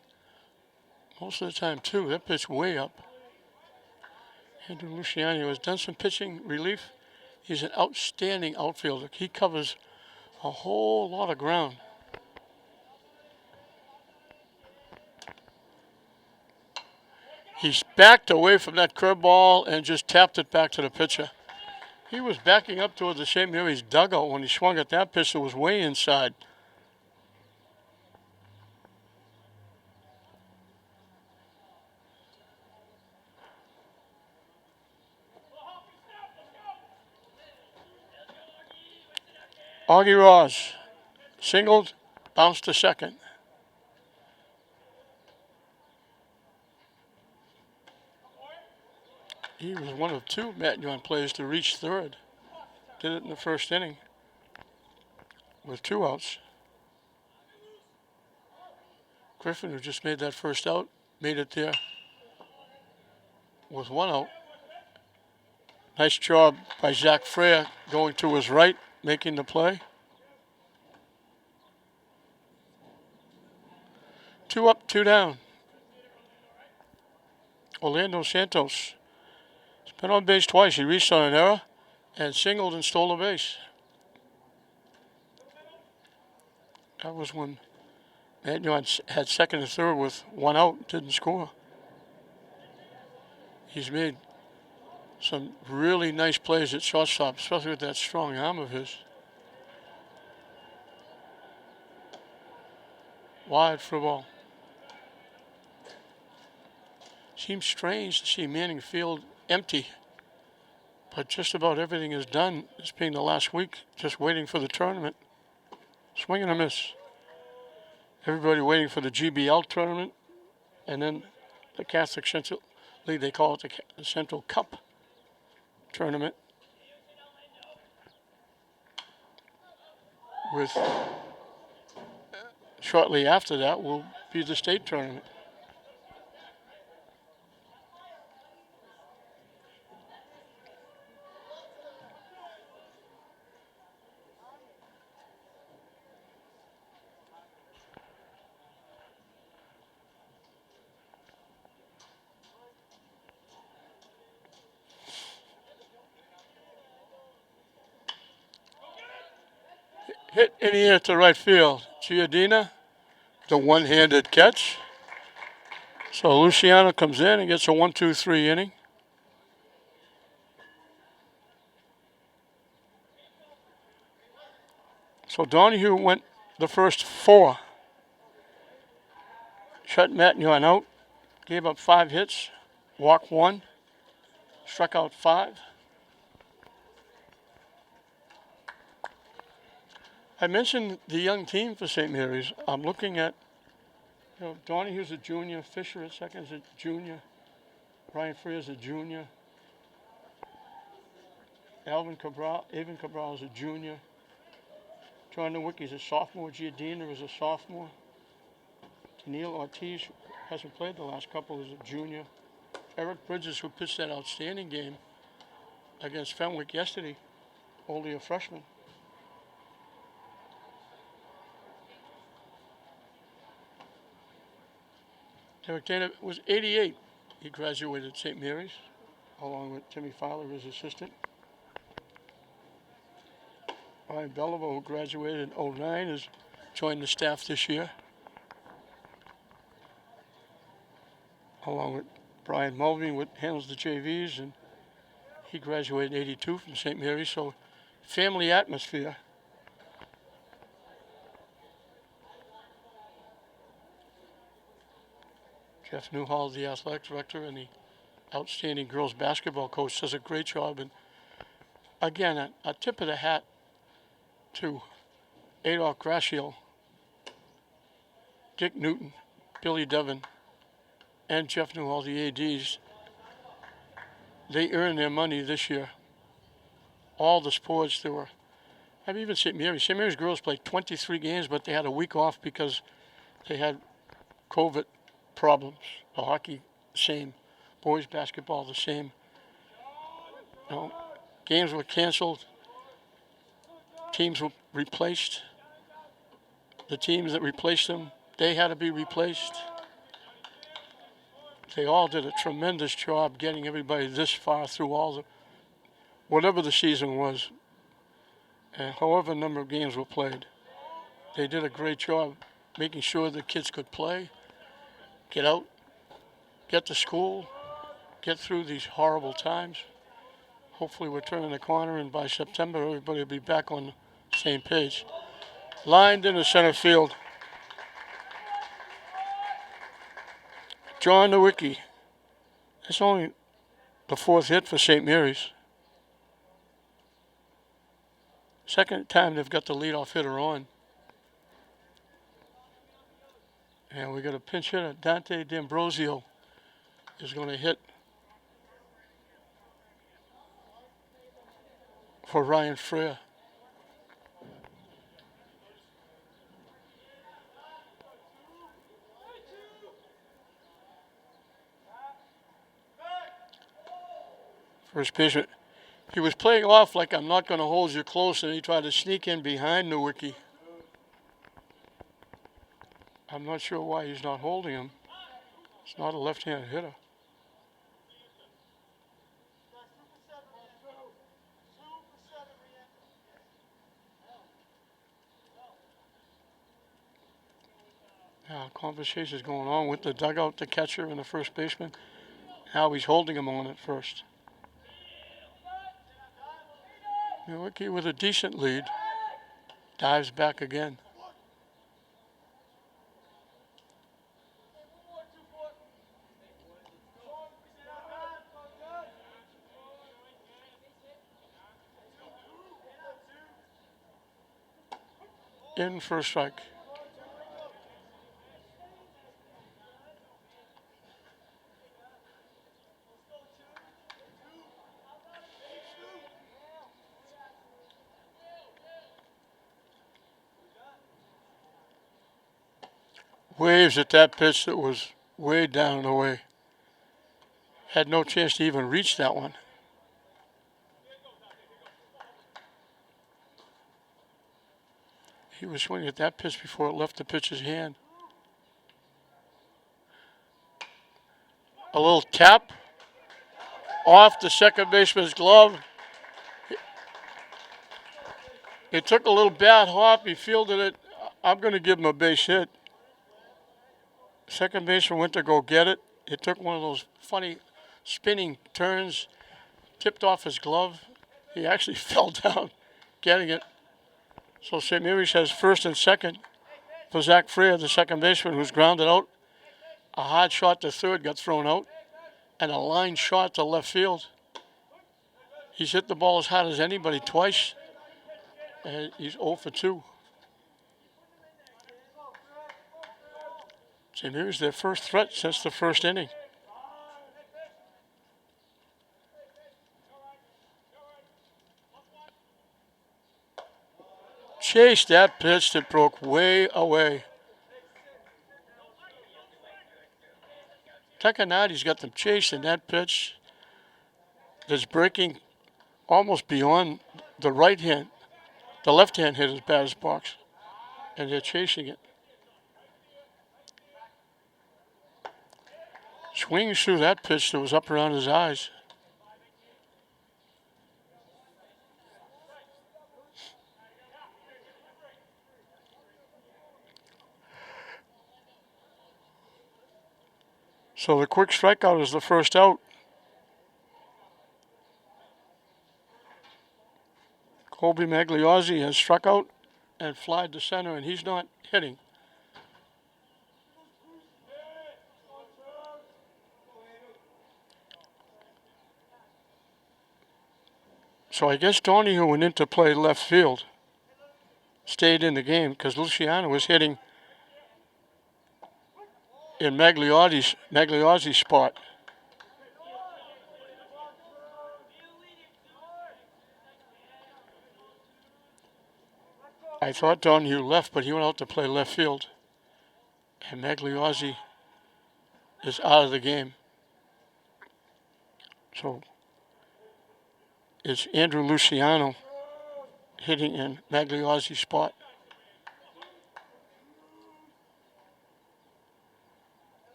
Most of the time, 2. That pitch way up. Andrew Luciano has done some pitching relief. He's an outstanding outfielder. He covers a whole lot of ground. He's backed away from that curveball and just tapped it back to the pitcher. He was backing up toward the St. Mary's dugout when he swung at that pitch that was way inside. Augie Ross singled, bounced to second. He was one of 2 Matignon players to reach third. Did it in the first inning with 2 outs. Griffin, who just made that first out, made it there with 1 out. Nice job by Zach Freya going to his right, making the play. 2 up, 2 down. Orlando Santos. He's been on base twice. He reached on an error and singled and stole a base. That was when Matignon had second and third with 1 out, didn't score. He's made some really nice plays at shortstop, especially with that strong arm of his. Wide for ball. Seems strange to see Manning Field empty, but just about everything is done. This being the last week, just waiting for the tournament. Swing and a miss. Everybody waiting for the GBL tournament, and then the Catholic Central League, they call it the Central Cup tournament, with shortly after that will be the state tournament. Hit in the air to right field. Giardina, the one-handed catch. So Luciano comes in and gets a 1-2-3 inning. So Donahue went the first 4. Shut Matignon out. Gave up 5 hits. Walked 1. Struck out 5. I mentioned the young team for St. Mary's. I'm looking at, Donahue's a junior. Fisher at second is a junior. Brian Freer's a junior. Avon Cabral is a junior. John Nowicki's a sophomore. Giardina is a sophomore. Neil Ortiz hasn't played the last couple, is a junior. Eric Bridges, who pitched that outstanding game against Fenwick yesterday, only a freshman. Derek Dana was 88. He graduated at St. Mary's, along with Timmy Fowler, his assistant. Ryan Beliveau, who graduated in 09, has joined the staff this year, along with Brian Mulvey, who handles the JVs, and he graduated in 82 from St. Mary's, so family atmosphere. Jeff Newhall, the athletic director and the outstanding girls basketball coach, does a great job. And again, a tip of the hat to Adolph Graciel, Dick Newton, Billy Devon, and Jeff Newhall, the ADs. They earned their money this year. All the sports there were. I mean, even St. Mary's. St. Mary's girls played 23 games, but they had a week off because they had COVID problems. The hockey, the same. Boys basketball, the same. Games were canceled. Teams were replaced. The teams that replaced them, they had to be replaced. They all did a tremendous job getting everybody this far through whatever the season was, and however number of games were played. They did a great job making sure the kids could play, get out, get to school, get through these horrible times. Hopefully we're turning the corner, and by September everybody will be back on the same page. Lined into center field. John Nowicki. That's only the 4th hit for St. Mary's. Second time they've got the leadoff hitter on. And we got a pinch hitter. Dante D'Ambrosio is going to hit for Ryan Freer. First baseman. He was playing off like, I'm not going to hold you close, and he tried to sneak in behind Nowicki. I'm not sure why he's not holding him. It's not a left-handed hitter. Now, conversations going on with the dugout, the catcher, and the first baseman. Now he's holding him on at first. Nowicki with a decent lead. Dives back again. In for a strike. Waves at that pitch that was way down and away. Had no chance to even reach that one. He was swinging at that pitch before it left the pitcher's hand. A little tap off the second baseman's glove. It took a little bad hop. He fielded it. I'm going to give him a base hit. Second baseman went to go get it. It took one of those funny spinning turns, tipped off his glove. He actually fell down getting it. So St. Mary's has first and second for Zach Freer, the second baseman, who's grounded out. A hard shot to third got thrown out, and a line shot to left field. He's hit the ball as hard as anybody twice, and he's 0 for 2. St. Mary's their first threat since the first inning. Chased that pitch that broke way away. Tecanati's got them chasing that pitch that's breaking almost beyond the right hand. The left hand hit his batter's box, and they're chasing it. Swings through that pitch that was up around his eyes. So the quick strikeout is the first out. Colby Magliozzi has struck out and flied to center, and he's not hitting. So I guess Donahue went in to play left field. Stayed in the game because Luciano was hitting in Magliozzi's spot. I thought Donahue left, but he went out to play left field. And Magliozzi is out of the game. So it's Andrew Luciano hitting in Magliozzi's spot.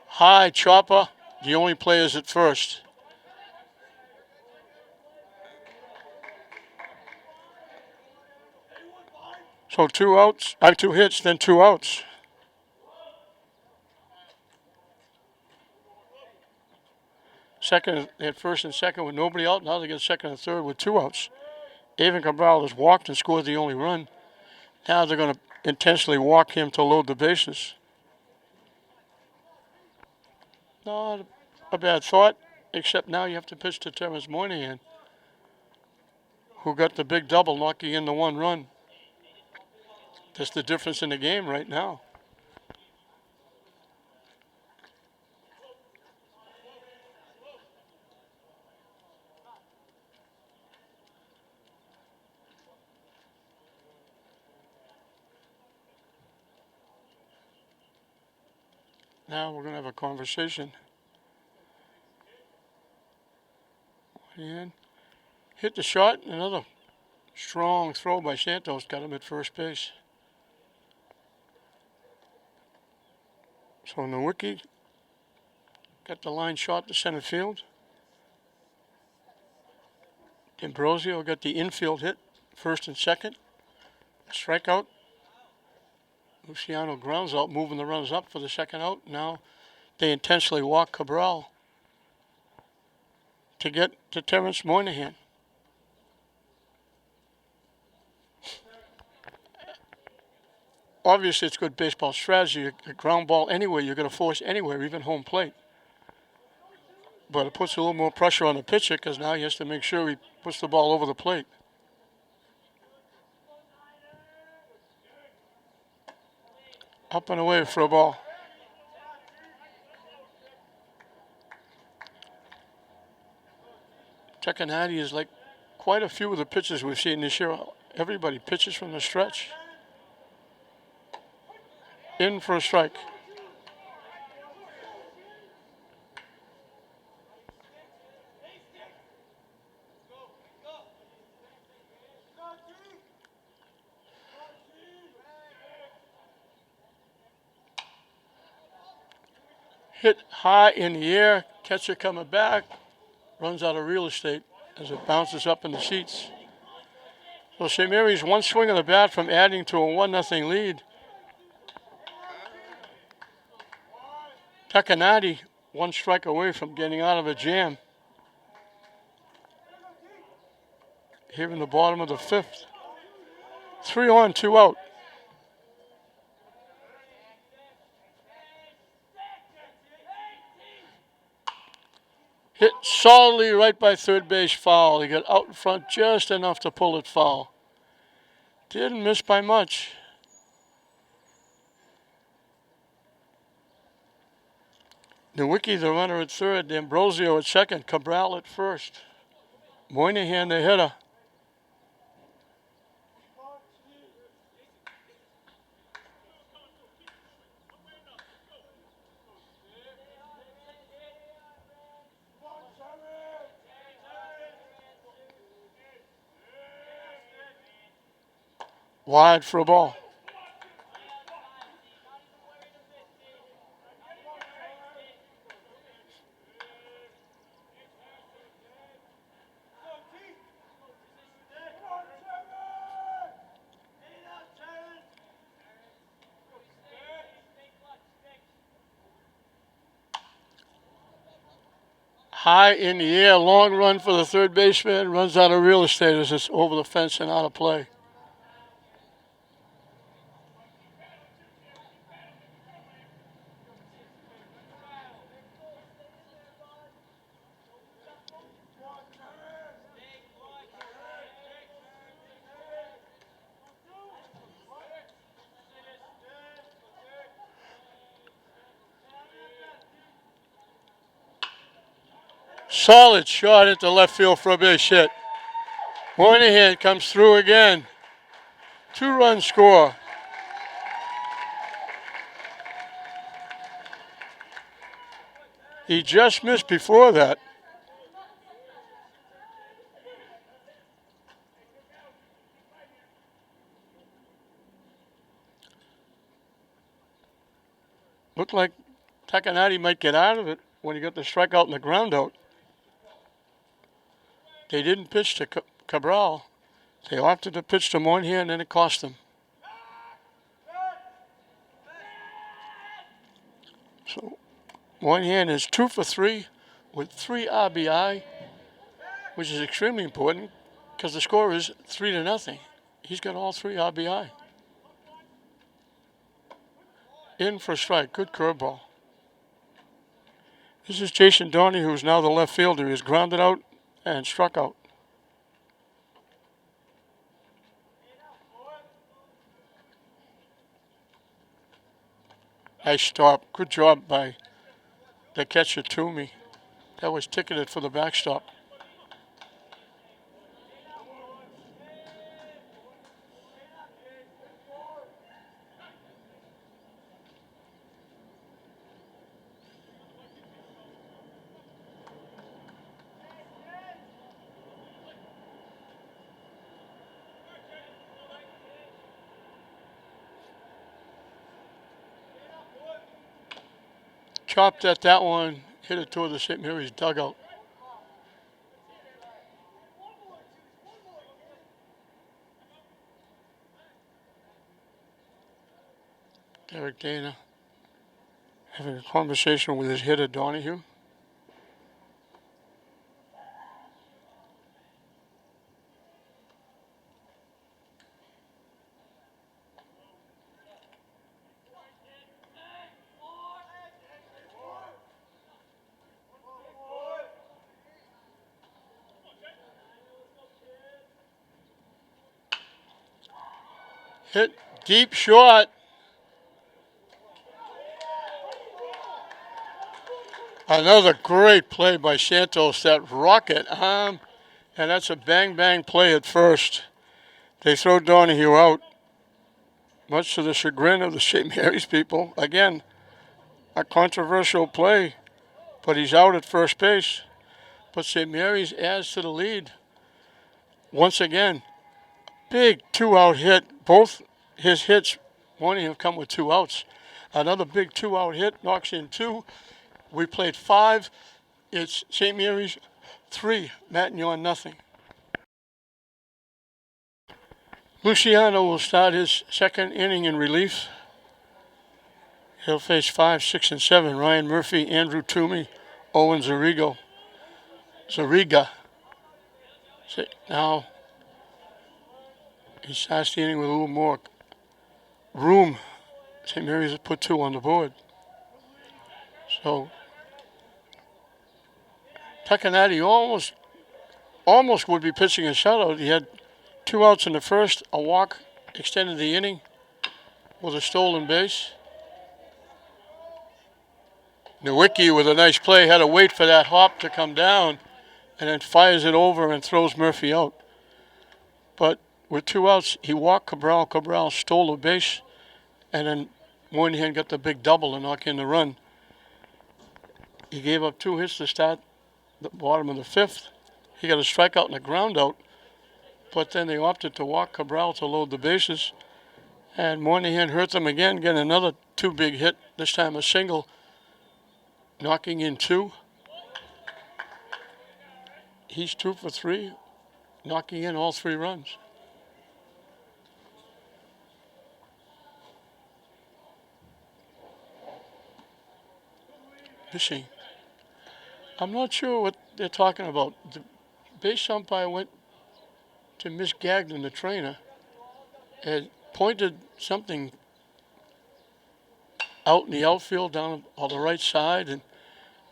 High chopper. The only players at first. So 2 outs, 2 hits, then 2 outs. Second, they had first and second with nobody out. Now they get second and third with 2 outs. Avon Cabral has walked and scored the only run. Now they're going to intentionally walk him to load the bases. Not a bad thought, except now you have to pitch to Terrence Moynihan, who got the big double, knocking in the 1 run. That's the difference in the game right now. Now we're going to have a conversation. And hit the shot. Another strong throw by Santos got him at first base. So Nowicki got the line shot to center field. Ambrosio got the infield hit, first and second. Strikeout. Luciano grounds out, moving the runners up for the second out. Now they intentionally walk Cabral to get to Terrence Moynihan. Obviously, it's good baseball strategy. A ground ball anywhere, you're going to force anywhere, even home plate. But it puts a little more pressure on the pitcher because now he has to make sure he puts the ball over the plate. Up and away for a ball. Tecanati is like quite a few of the pitchers we've seen this year. Everybody pitches from the stretch. In for a strike. Hit high in the air, catcher coming back, runs out of real estate as it bounces up in the seats. So St. Mary's one swing of the bat from adding to a 1-0 lead. Tacanati one strike away from getting out of a jam. Here in the bottom of the 5th. 3 on, 2 out. Hit solidly right by third base, foul. He got out in front just enough to pull it foul. Didn't miss by much. Nowicki, the runner at third. Ambrosio at second. Cabral at first. Moynihan, the hitter. Wide for a ball. High in the air, long run for the third baseman. Runs out of real estate as it's over the fence and out of play. Solid shot into left field for a base hit. Moynihan comes through again. 2-run score. He just missed before that. Looked like Tacanati might get out of it when he got the strikeout and the ground out. They didn't pitch to Cabral. They opted to pitch to Moynihan, and it cost them. So Moynihan is 2 for 3 with 3 RBI, which is extremely important because the score is 3-0. He's got all 3 RBI. In for a strike. Good curveball. This is Jason Donnie, who's now the left fielder. He's grounded out and struck out. Nice stop. Good job by the catcher, Toomey. That was ticketed for the backstop. Chopped at that one, hit it toward the St. Mary's dugout. Derek Dana having a conversation with his hitter, Donahue. Hit deep shot. Another great play by Santos, that rocket arm, and that's a bang-bang play at first. They throw Donahue out, much to the chagrin of the St. Mary's people. Again, a controversial play, but he's out at first base. But St. Mary's adds to the lead. Once again, big 2-out hit. Both his hits, one have come with 2 outs. Another big 2-out hit, knocks in 2. We played 5. It's St. Mary's 3, Matignon 0. Luciano will start his second inning in relief. He'll face 5, 6, and 7. Ryan Murphy, Andrew Toomey, Owen Zariga. Now he starts the inning with a little more room. St. Mary's has put 2 on the board. So Tacanati almost would be pitching a shutout. He had 2 outs in the first, a walk, extended the inning with a stolen base. Nowicki with a nice play had to wait for that hop to come down and then fires it over and throws Murphy out. But with 2 outs, he walked Cabral. Cabral stole the base, and then Moynihan got the big double to knock in the run. He gave up 2 hits to start the bottom of the 5th. He got a strikeout and a ground out, but then they opted to walk Cabral to load the bases. And Moynihan hurt them again, getting another 2 big hit, this time a single, knocking in 2. He's 2 for 3, knocking in all 3 runs. Missing. I'm not sure what they're talking about. The base umpire went to Miss Gagnon, the trainer, and pointed something out in the outfield down on the right side, and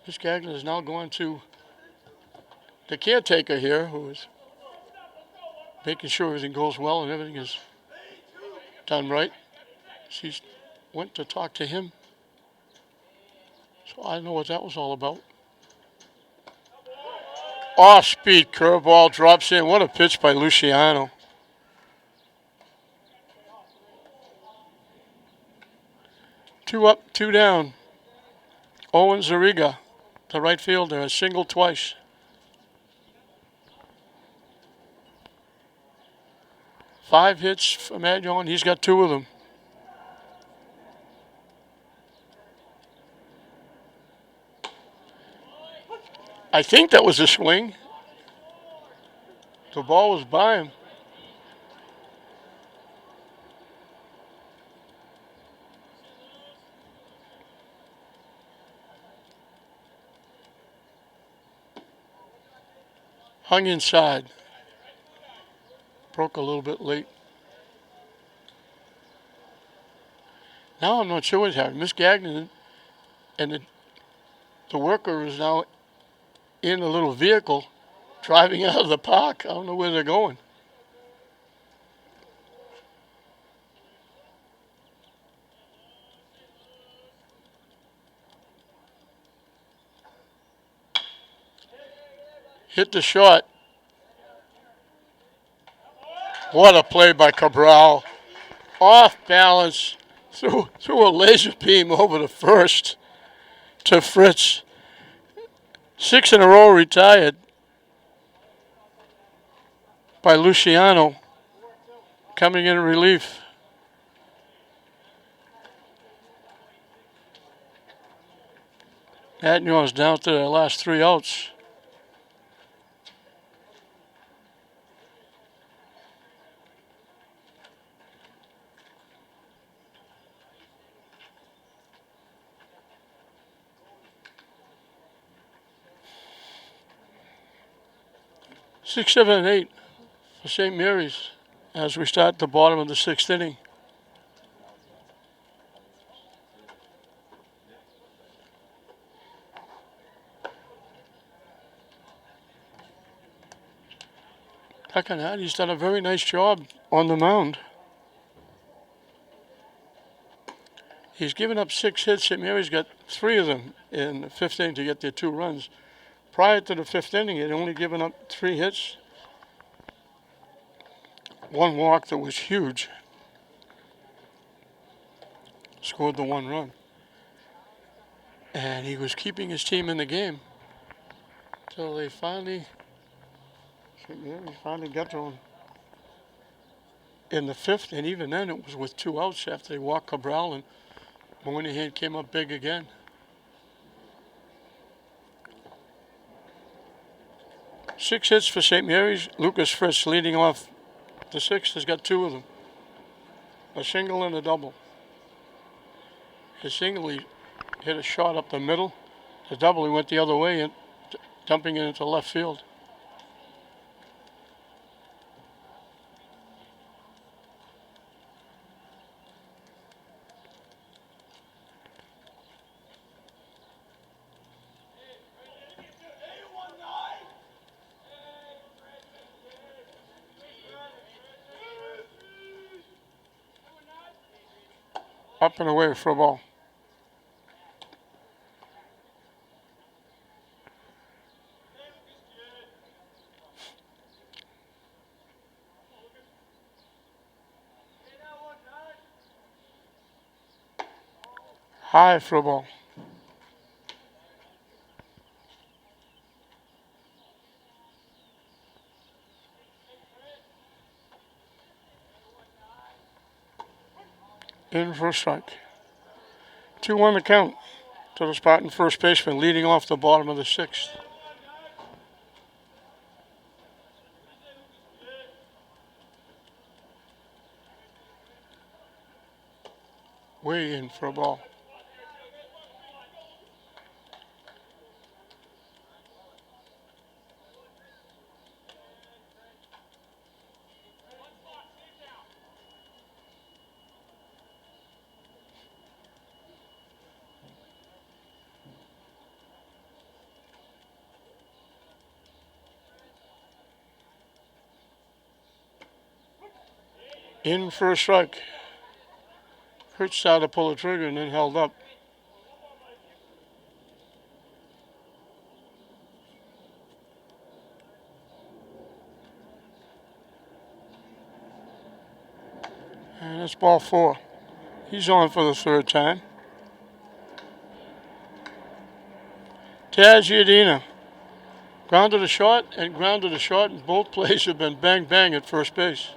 Miss Gagnon is now going to the caretaker here, who is making sure everything goes well and everything is done right. She went to talk to him. So I don't know what that was all about. Off-speed curveball drops in. What a pitch by Luciano. Two up, 2 down. Owen Zariga, the right fielder, a single twice. Five hits for Matignon. He's got 2 of them. I think that was a swing. The ball was by him. Hung inside. Broke a little bit late. Now I'm not sure what's happening. Miss Gagnon and the worker is now in a little vehicle driving out of the park. I don't know where they're going. Hit the shot. What a play by Cabral. Off balance, threw a laser beam over the first to Fritz. 6 in a row retired by Luciano, coming in relief. Matignon's down to their last 3 outs. Six, 7, and 8 for St. Mary's as we start the bottom of the 6th inning. Tacanati's done a very nice job on the mound. He's given up 6 hits. St. Mary's got 3 of them in the 5th inning to get their 2 runs. Prior to the 5th inning, he had only given up 3 hits. 1 walk that was huge. Scored the 1 run. And he was keeping his team in the game until they finally got to him in the 5th. And even then, it was with 2 outs after they walked Cabral, and Moynihan came up big again. Six hits for St. Mary's. Lucas Fritz leading off The sixth has got two of them, a single and a double. His single, he hit a shot up the middle. The double, he went the other way and dumping it into left field. Up and away for a ball. High for a ball. In for a strike. 2-1 the count to the Spartan first baseman, leading off the bottom of the sixth. Way in for a ball. In for a strike. Kurt started to pull the trigger and then held up. And that's ball 4. He's on for the third time. Taz Giardina. Grounded a shot and grounded a shot, and both plays have been bang bang at first base.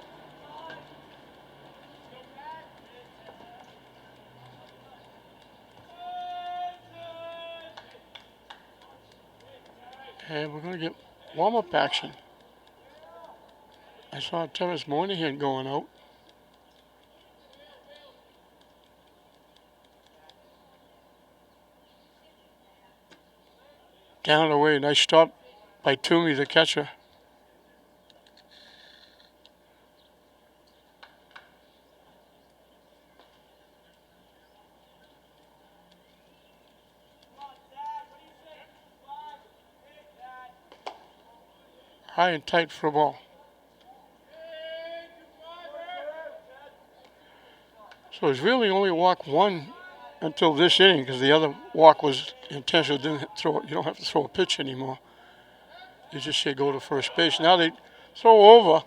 And we're going to get warm-up action. I saw Terrence Moynihan going out. Down and away. Nice stop by Toomey, the catcher. High and tight for a ball. So he's really only walked one until this inning because the other walk was intentional. Didn't throw it. You don't have to throw a pitch anymore. You just say go to first base. Now they throw over.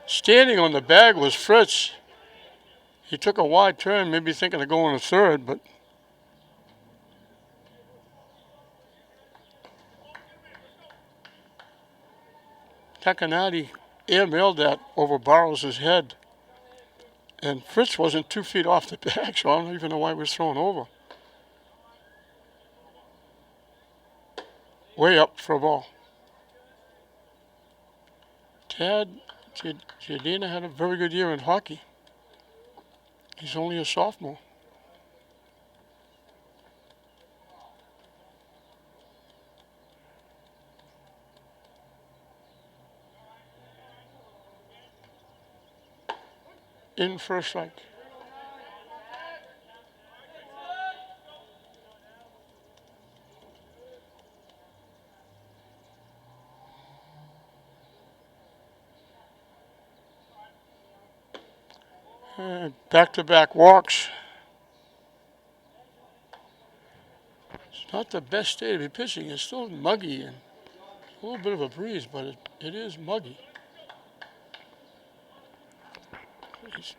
Standing on the bag was Fritz. He took a wide turn, maybe thinking of going to third, but Takanati airmailed that over Barrows' head. And Fritz wasn't 2 feet off the bag, so I don't even know why he was thrown over. Way up for a ball. Tad Giardina had a very good year in hockey. He's only a sophomore. In for a strike. And back-to-back walks. It's not the best day to be pitching. It's still muggy and a little bit of a breeze, but it is muggy. He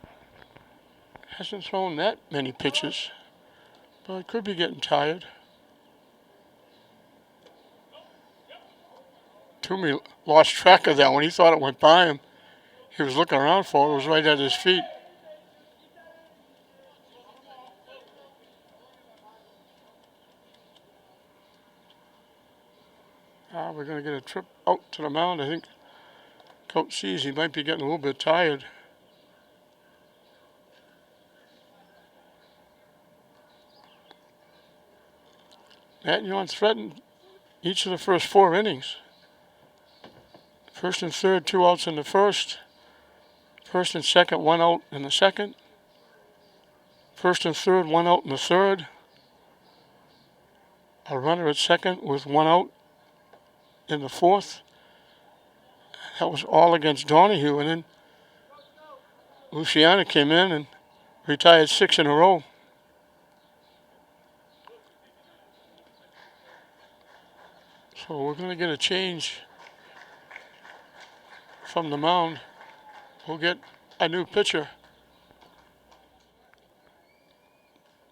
hasn't thrown that many pitches, but could be getting tired. Toomey lost track of that when he thought it went by him. He was looking around for it. It was right at his feet. We're going to get a trip out to the mound. I think Coach sees he might be getting a little bit tired. Matignon threatened each of the first 4 innings. First and third, 2 outs in the first. First and second, 1 out in the second. First and third, 1 out in the third. A runner at second with 1 out in the fourth. That was all against Donahue, and then Luciana came in and retired 6 in a row. So we're going to get a change from the mound. We'll get a new pitcher.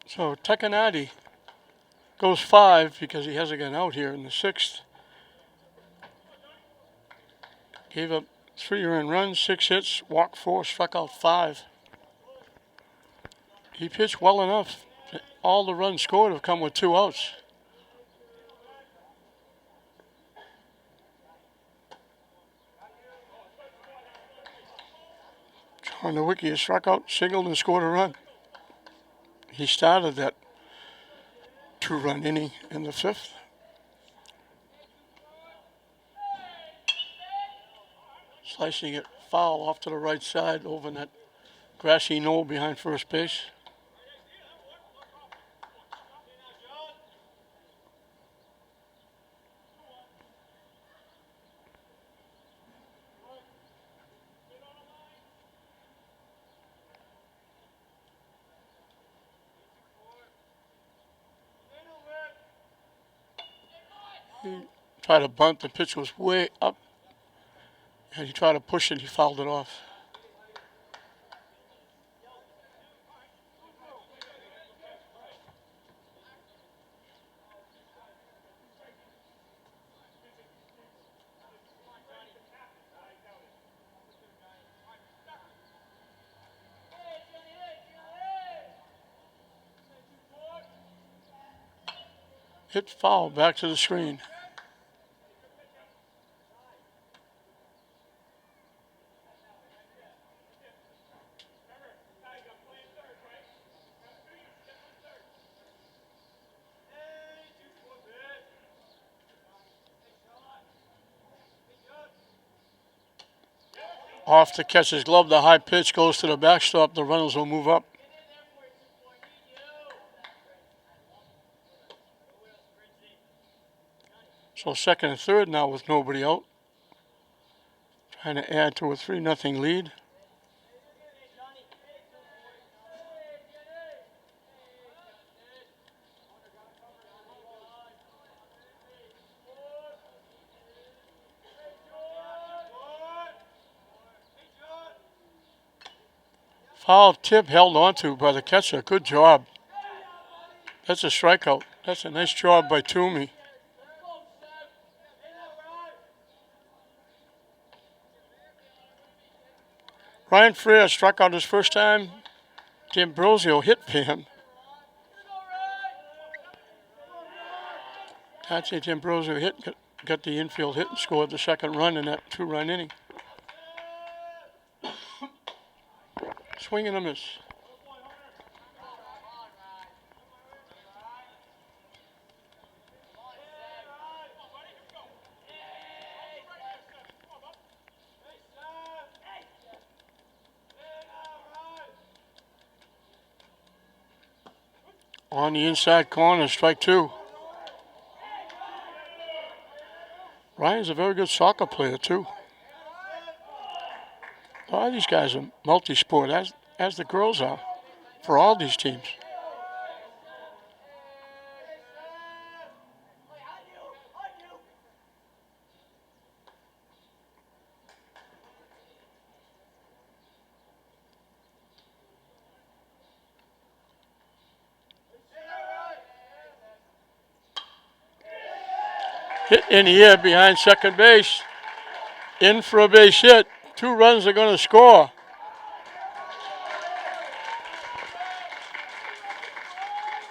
So Tekanati goes 5 because he hasn't gotten out here in the 6th. Gave up 3 earned runs, 6 hits, walked 4, struck out 5. He pitched well enough. All the runs scored have come with 2 outs. John Nowicki has struck out, singled, and scored a run. He started that 2-run inning in the 5th. Slicing it foul off to the right side over that grassy knoll behind first base. He tried to bunt, the pitch was way up, and he tried to push it, he fouled it off. Hit foul, back to the screen. Off to catch his glove, the high pitch goes to the backstop, the runners will move up. So second and third now with nobody out. Trying to add to a 3-0 lead. Foul tip held onto by the catcher. Good job. That's a strikeout. That's a nice job by Toomey. Ryan Freer struck out his first time. D'Ambrosio hit for him. Dante D'Ambrosio got the infield hit and scored the second run in that 2-run inning. Swing and a miss. On the inside corner, strike 2. Ryan's a very good soccer player, too. A lot of these guys are multi-sport, as the girls are, for all these teams. Hit in the air behind second base. In for a base hit. 2 runs are going to score.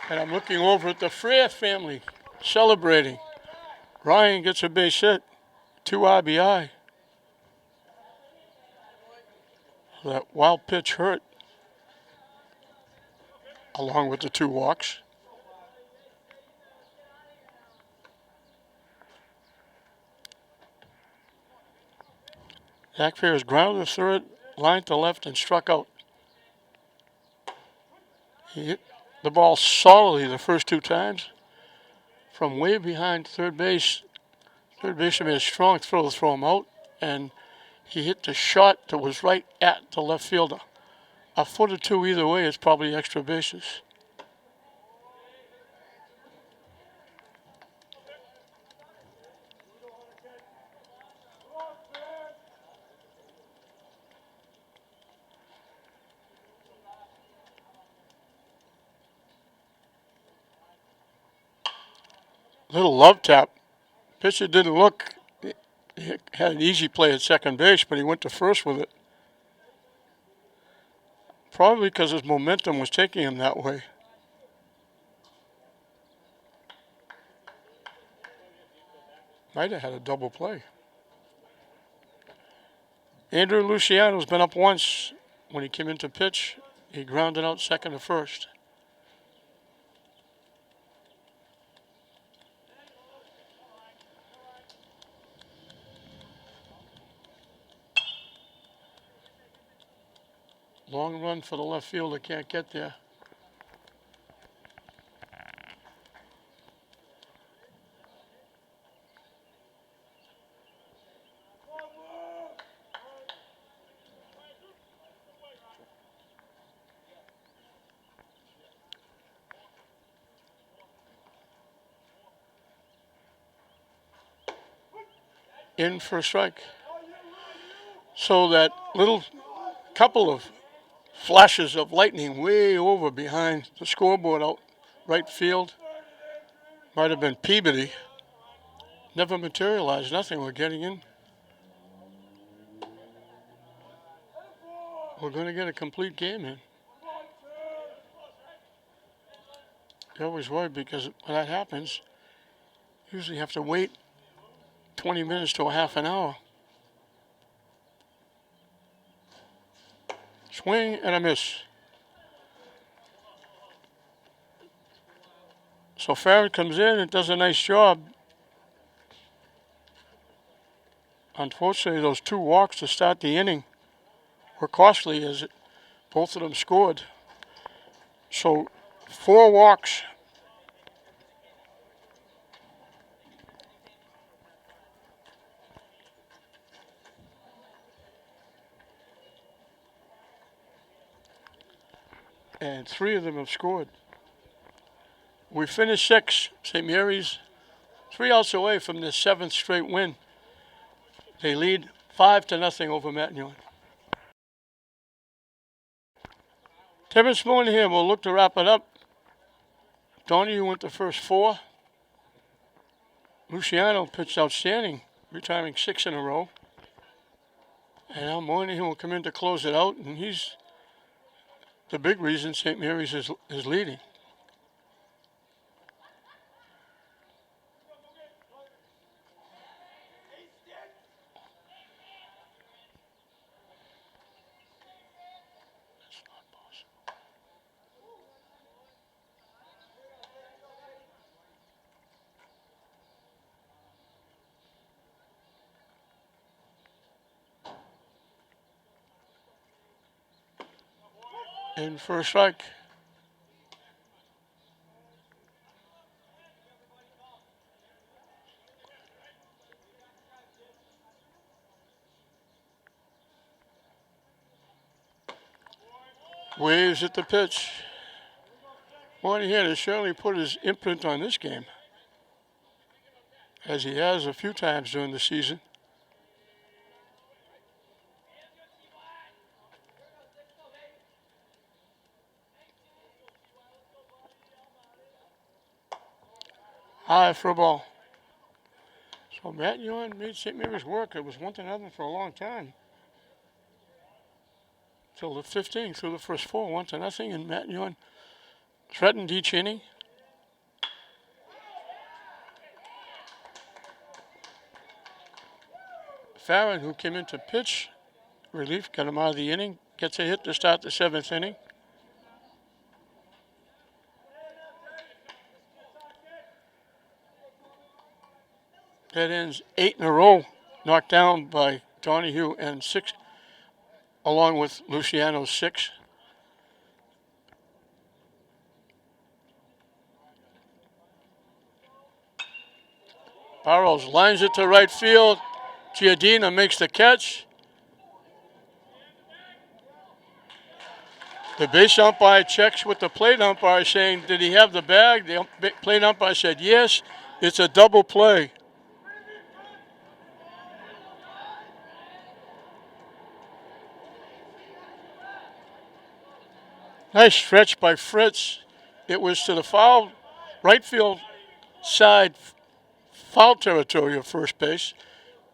And I'm looking over at the Freer family celebrating. Ryan gets a base hit. 2 RBI. That wild pitch hurt, along with the 2 walks. Zach Ferris grounded to third, lined to left, and struck out. He hit the ball solidly the first 2 times from way behind third base. Third baseman made a strong throw to throw him out, and he hit the shot that was right at the left fielder. A foot or 2 either way is probably extra bases. Little love tap. Pitcher didn't look. He had an easy play at second base, but he went to first with it. Probably because his momentum was taking him that way. Might have had a double play. Andrew Luciano's been up once. When he came into pitch, he grounded out second to first. Long run for the left fielder, can't get there. In for a strike. So that little couple of flashes of lightning way over behind the scoreboard out right field might have been Peabody. Never materialized, nothing. We're getting in. We're going to get a complete game in. You always worry because when that happens, you usually have to wait 20 minutes to a half an hour. Swing and a miss. So Farron comes in and does a nice job. Unfortunately, those 2 walks to start the inning were costly as both of them scored. So 4 walks. And 3 of them have scored. We finished 6. St. Mary's 3 outs away from their 7th straight win. They lead 5-0 over Matignon. Tibbetts Moon here. We'll look to wrap it up. Donahue went the first 4. Luciano pitched outstanding, retiring 6 in a row. And now Moynihan will come in to close it out, and he's the big reason St. Mary's is leading. In for a strike. Waves at the pitch. Moynihan has surely put his imprint on this game, as he has a few times during the season. High for a ball. So Matignon made St. Mary's work. It was 1-0 for a long time. Till the 15th, through the first 4, 1-0, and Matignon threatened each inning. Farron, who came in to pitch relief, got him out of the inning, gets a hit to start the 7th inning. That ends 8 in a row, knocked down by Donahue, and 6, along with Luciano's 6. Barrows lines it to right field. Giardina makes the catch. The base umpire checks with the plate umpire saying, did he have the bag? The plate umpire said, yes, it's a double play. Nice stretch by Fritz. It was to the foul, right field side, foul territory of first base.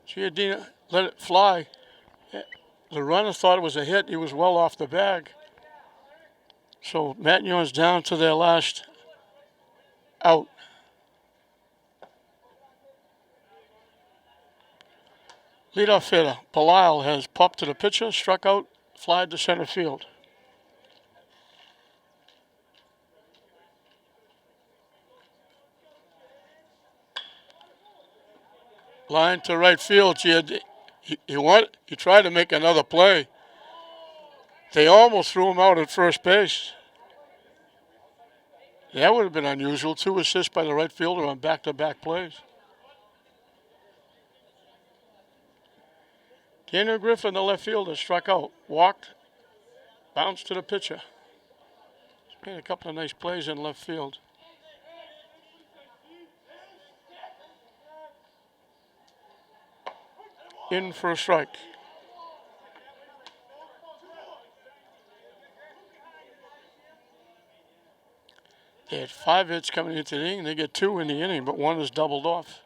Giardina let it fly. The runner thought it was a hit. He was well off the bag. So Matignon's down to their last out. Leadoff hitter Belial has popped to the pitcher, struck out, flied to center field. Line to right field. He tried to make another play. They almost threw him out at first base. That would have been unusual. 2 assists by the right fielder on back-to-back plays. Daniel Griffin, the left fielder, struck out, walked, bounced to the pitcher. He's made a couple of nice plays in left field. In for a strike. They had 5 hits coming into the inning. They get 2 in the inning, but 1 is doubled off.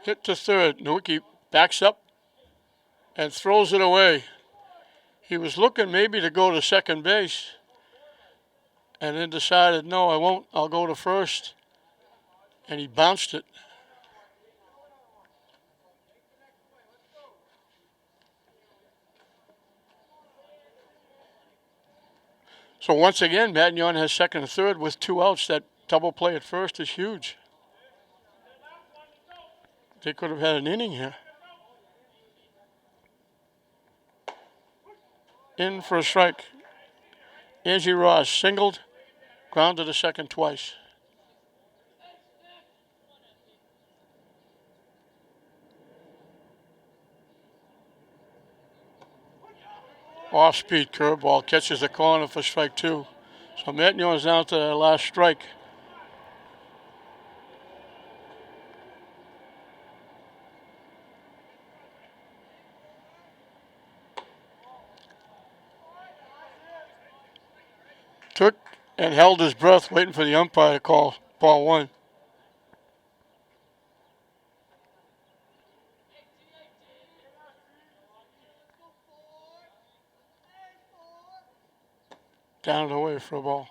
Hit to third. Nowicki backs up and throws it away. He was looking maybe to go to second base and then decided, no, I won't. I'll go to first. And he bounced it. So once again, Matignon has second and third with 2 outs. That double play at first is huge. They could have had an inning here. In for a strike. Angie Ross singled, grounded to second twice. Off-speed curveball catches the corner for strike 2. So Matignon is down to their last strike. Took and held his breath waiting for the umpire to call ball 1. Down and away for a ball.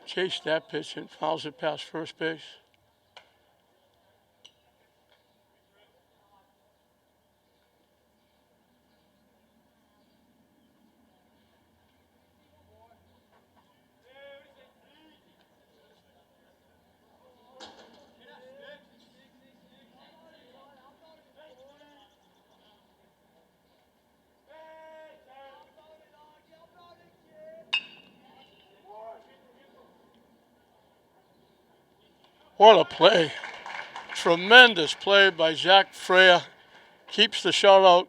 Chased that pitch and fouls it past first base. What a play. Tremendous play by Zach Freya. Keeps the shutout.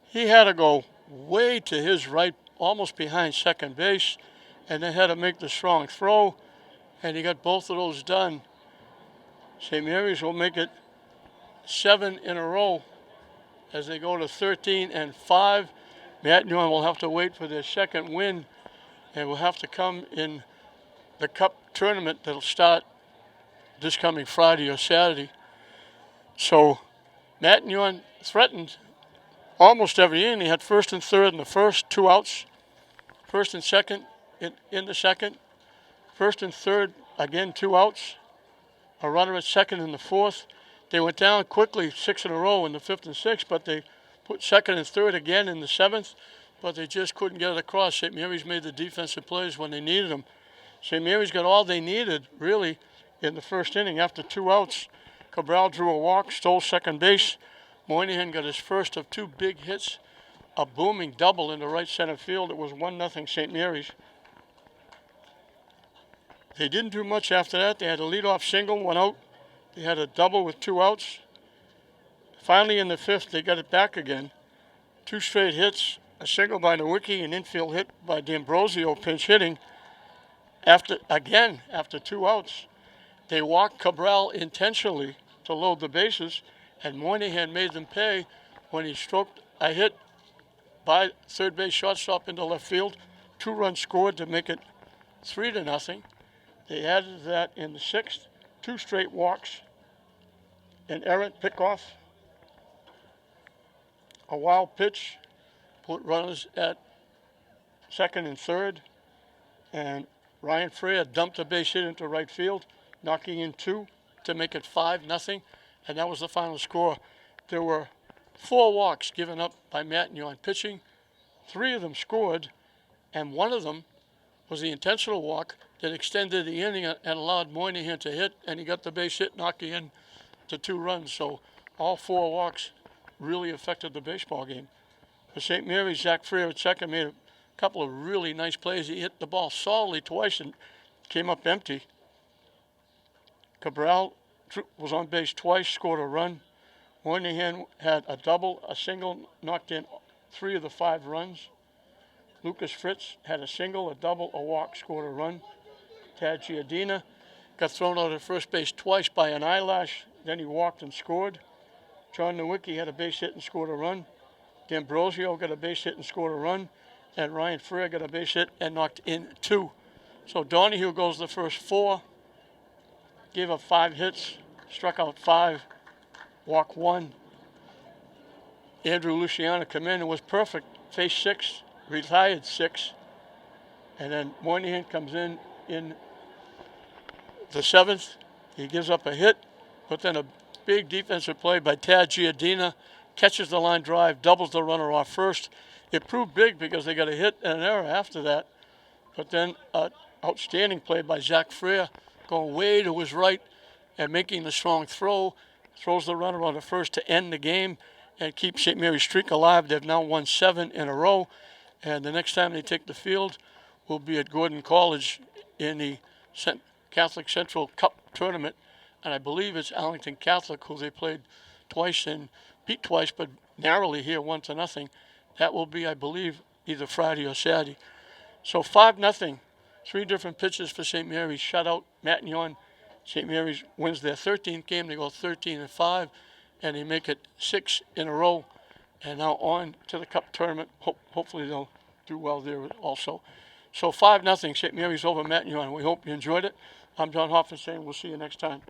He had to go way to his right, almost behind second base, and then had to make the strong throw, and he got both of those done. St. Mary's will make it 7 in a row as they go to 13-5. Matignon will have to wait for their second win, and will have to come in the Cup tournament that'll start this coming Friday or Saturday. So Matignon threatened almost every inning. He had first and third in the first, 2 outs. First and second in the second. First and third, again, 2 outs. A runner at second in the fourth. They went down quickly, 6 in a row in the fifth and sixth, but they put second and third again in the seventh, but they just couldn't get it across. St. Mary's made the defensive plays when they needed them. St. Mary's got all they needed, really, in the first inning. After 2 outs, Cabral drew a walk, stole second base. Moynihan got his first of 2 big hits, a booming double into right center field. It was 1-0 St. Mary's. They didn't do much after that. They had a leadoff single, 1 out. They had a double with 2 outs. Finally, in the fifth, they got it back again. 2 straight hits, a single by Nowicki, an infield hit by D'Ambrosio, pinch hitting. After 2 outs, they walked Cabral intentionally to load the bases, and Moynihan made them pay when he stroked a hit by third base shortstop into left field. 2 runs scored to make it 3-0. They added that in the sixth, 2 straight walks, an errant pickoff, a wild pitch, put runners at second and third, and Ryan Freya dumped a base hit into right field, knocking in 2 to make it 5-0, and that was the final score. There were 4 walks given up by Matignon pitching. 3 of them scored, and 1 of them was the intentional walk that extended the inning and allowed Moynihan to hit, and he got the base hit, knocking in to 2 runs. So all 4 walks really affected the baseball game. For St. Mary's, Zach Freer at second made a couple of really nice plays. He hit the ball solidly twice and came up empty. Cabral was on base twice, scored a run. Moynihan had a double, a single, knocked in 3 of the 5 runs. Lucas Fritz had a single, a double, a walk, scored a run. Tad Giardina got thrown out at first base twice by an eyelash, then he walked and scored. John Nowicki had a base hit and scored a run. D'Ambrosio got a base hit and scored a run. And Ryan Freer got a base hit and knocked in 2. So Donahue goes the first 4, gave up 5 hits, struck out 5, walked 1. Andrew Luciano came in and was perfect, faced 6, retired 6. And then Moynihan comes in the 7th. He gives up a hit, but then a big defensive play by Tad Giardina, catches the line drive, doubles the runner off first. It proved big because they got a hit and an error after that. But then an outstanding play by Zach Freer, going way to his right and making the strong throw. Throws the runner on to first to end the game and keep St. Mary's streak alive. They've now won 7 in a row. And the next time they take the field will be at Gordon College in the Catholic Central Cup tournament. And I believe it's Arlington Catholic, who they played twice and beat twice, but narrowly here, 1-0. That will be, I believe, either Friday or Saturday. So 5-0, 3 different pitches for St. Mary's. Shutout Matignon. St. Mary's wins their 13th game. They go 13-5, and they make it 6 in a row. And now on to the Cup tournament. Hopefully they'll do well there also. So 5-0, St. Mary's over Matignon. We hope you enjoyed it. I'm John Hoffman saying we'll see you next time.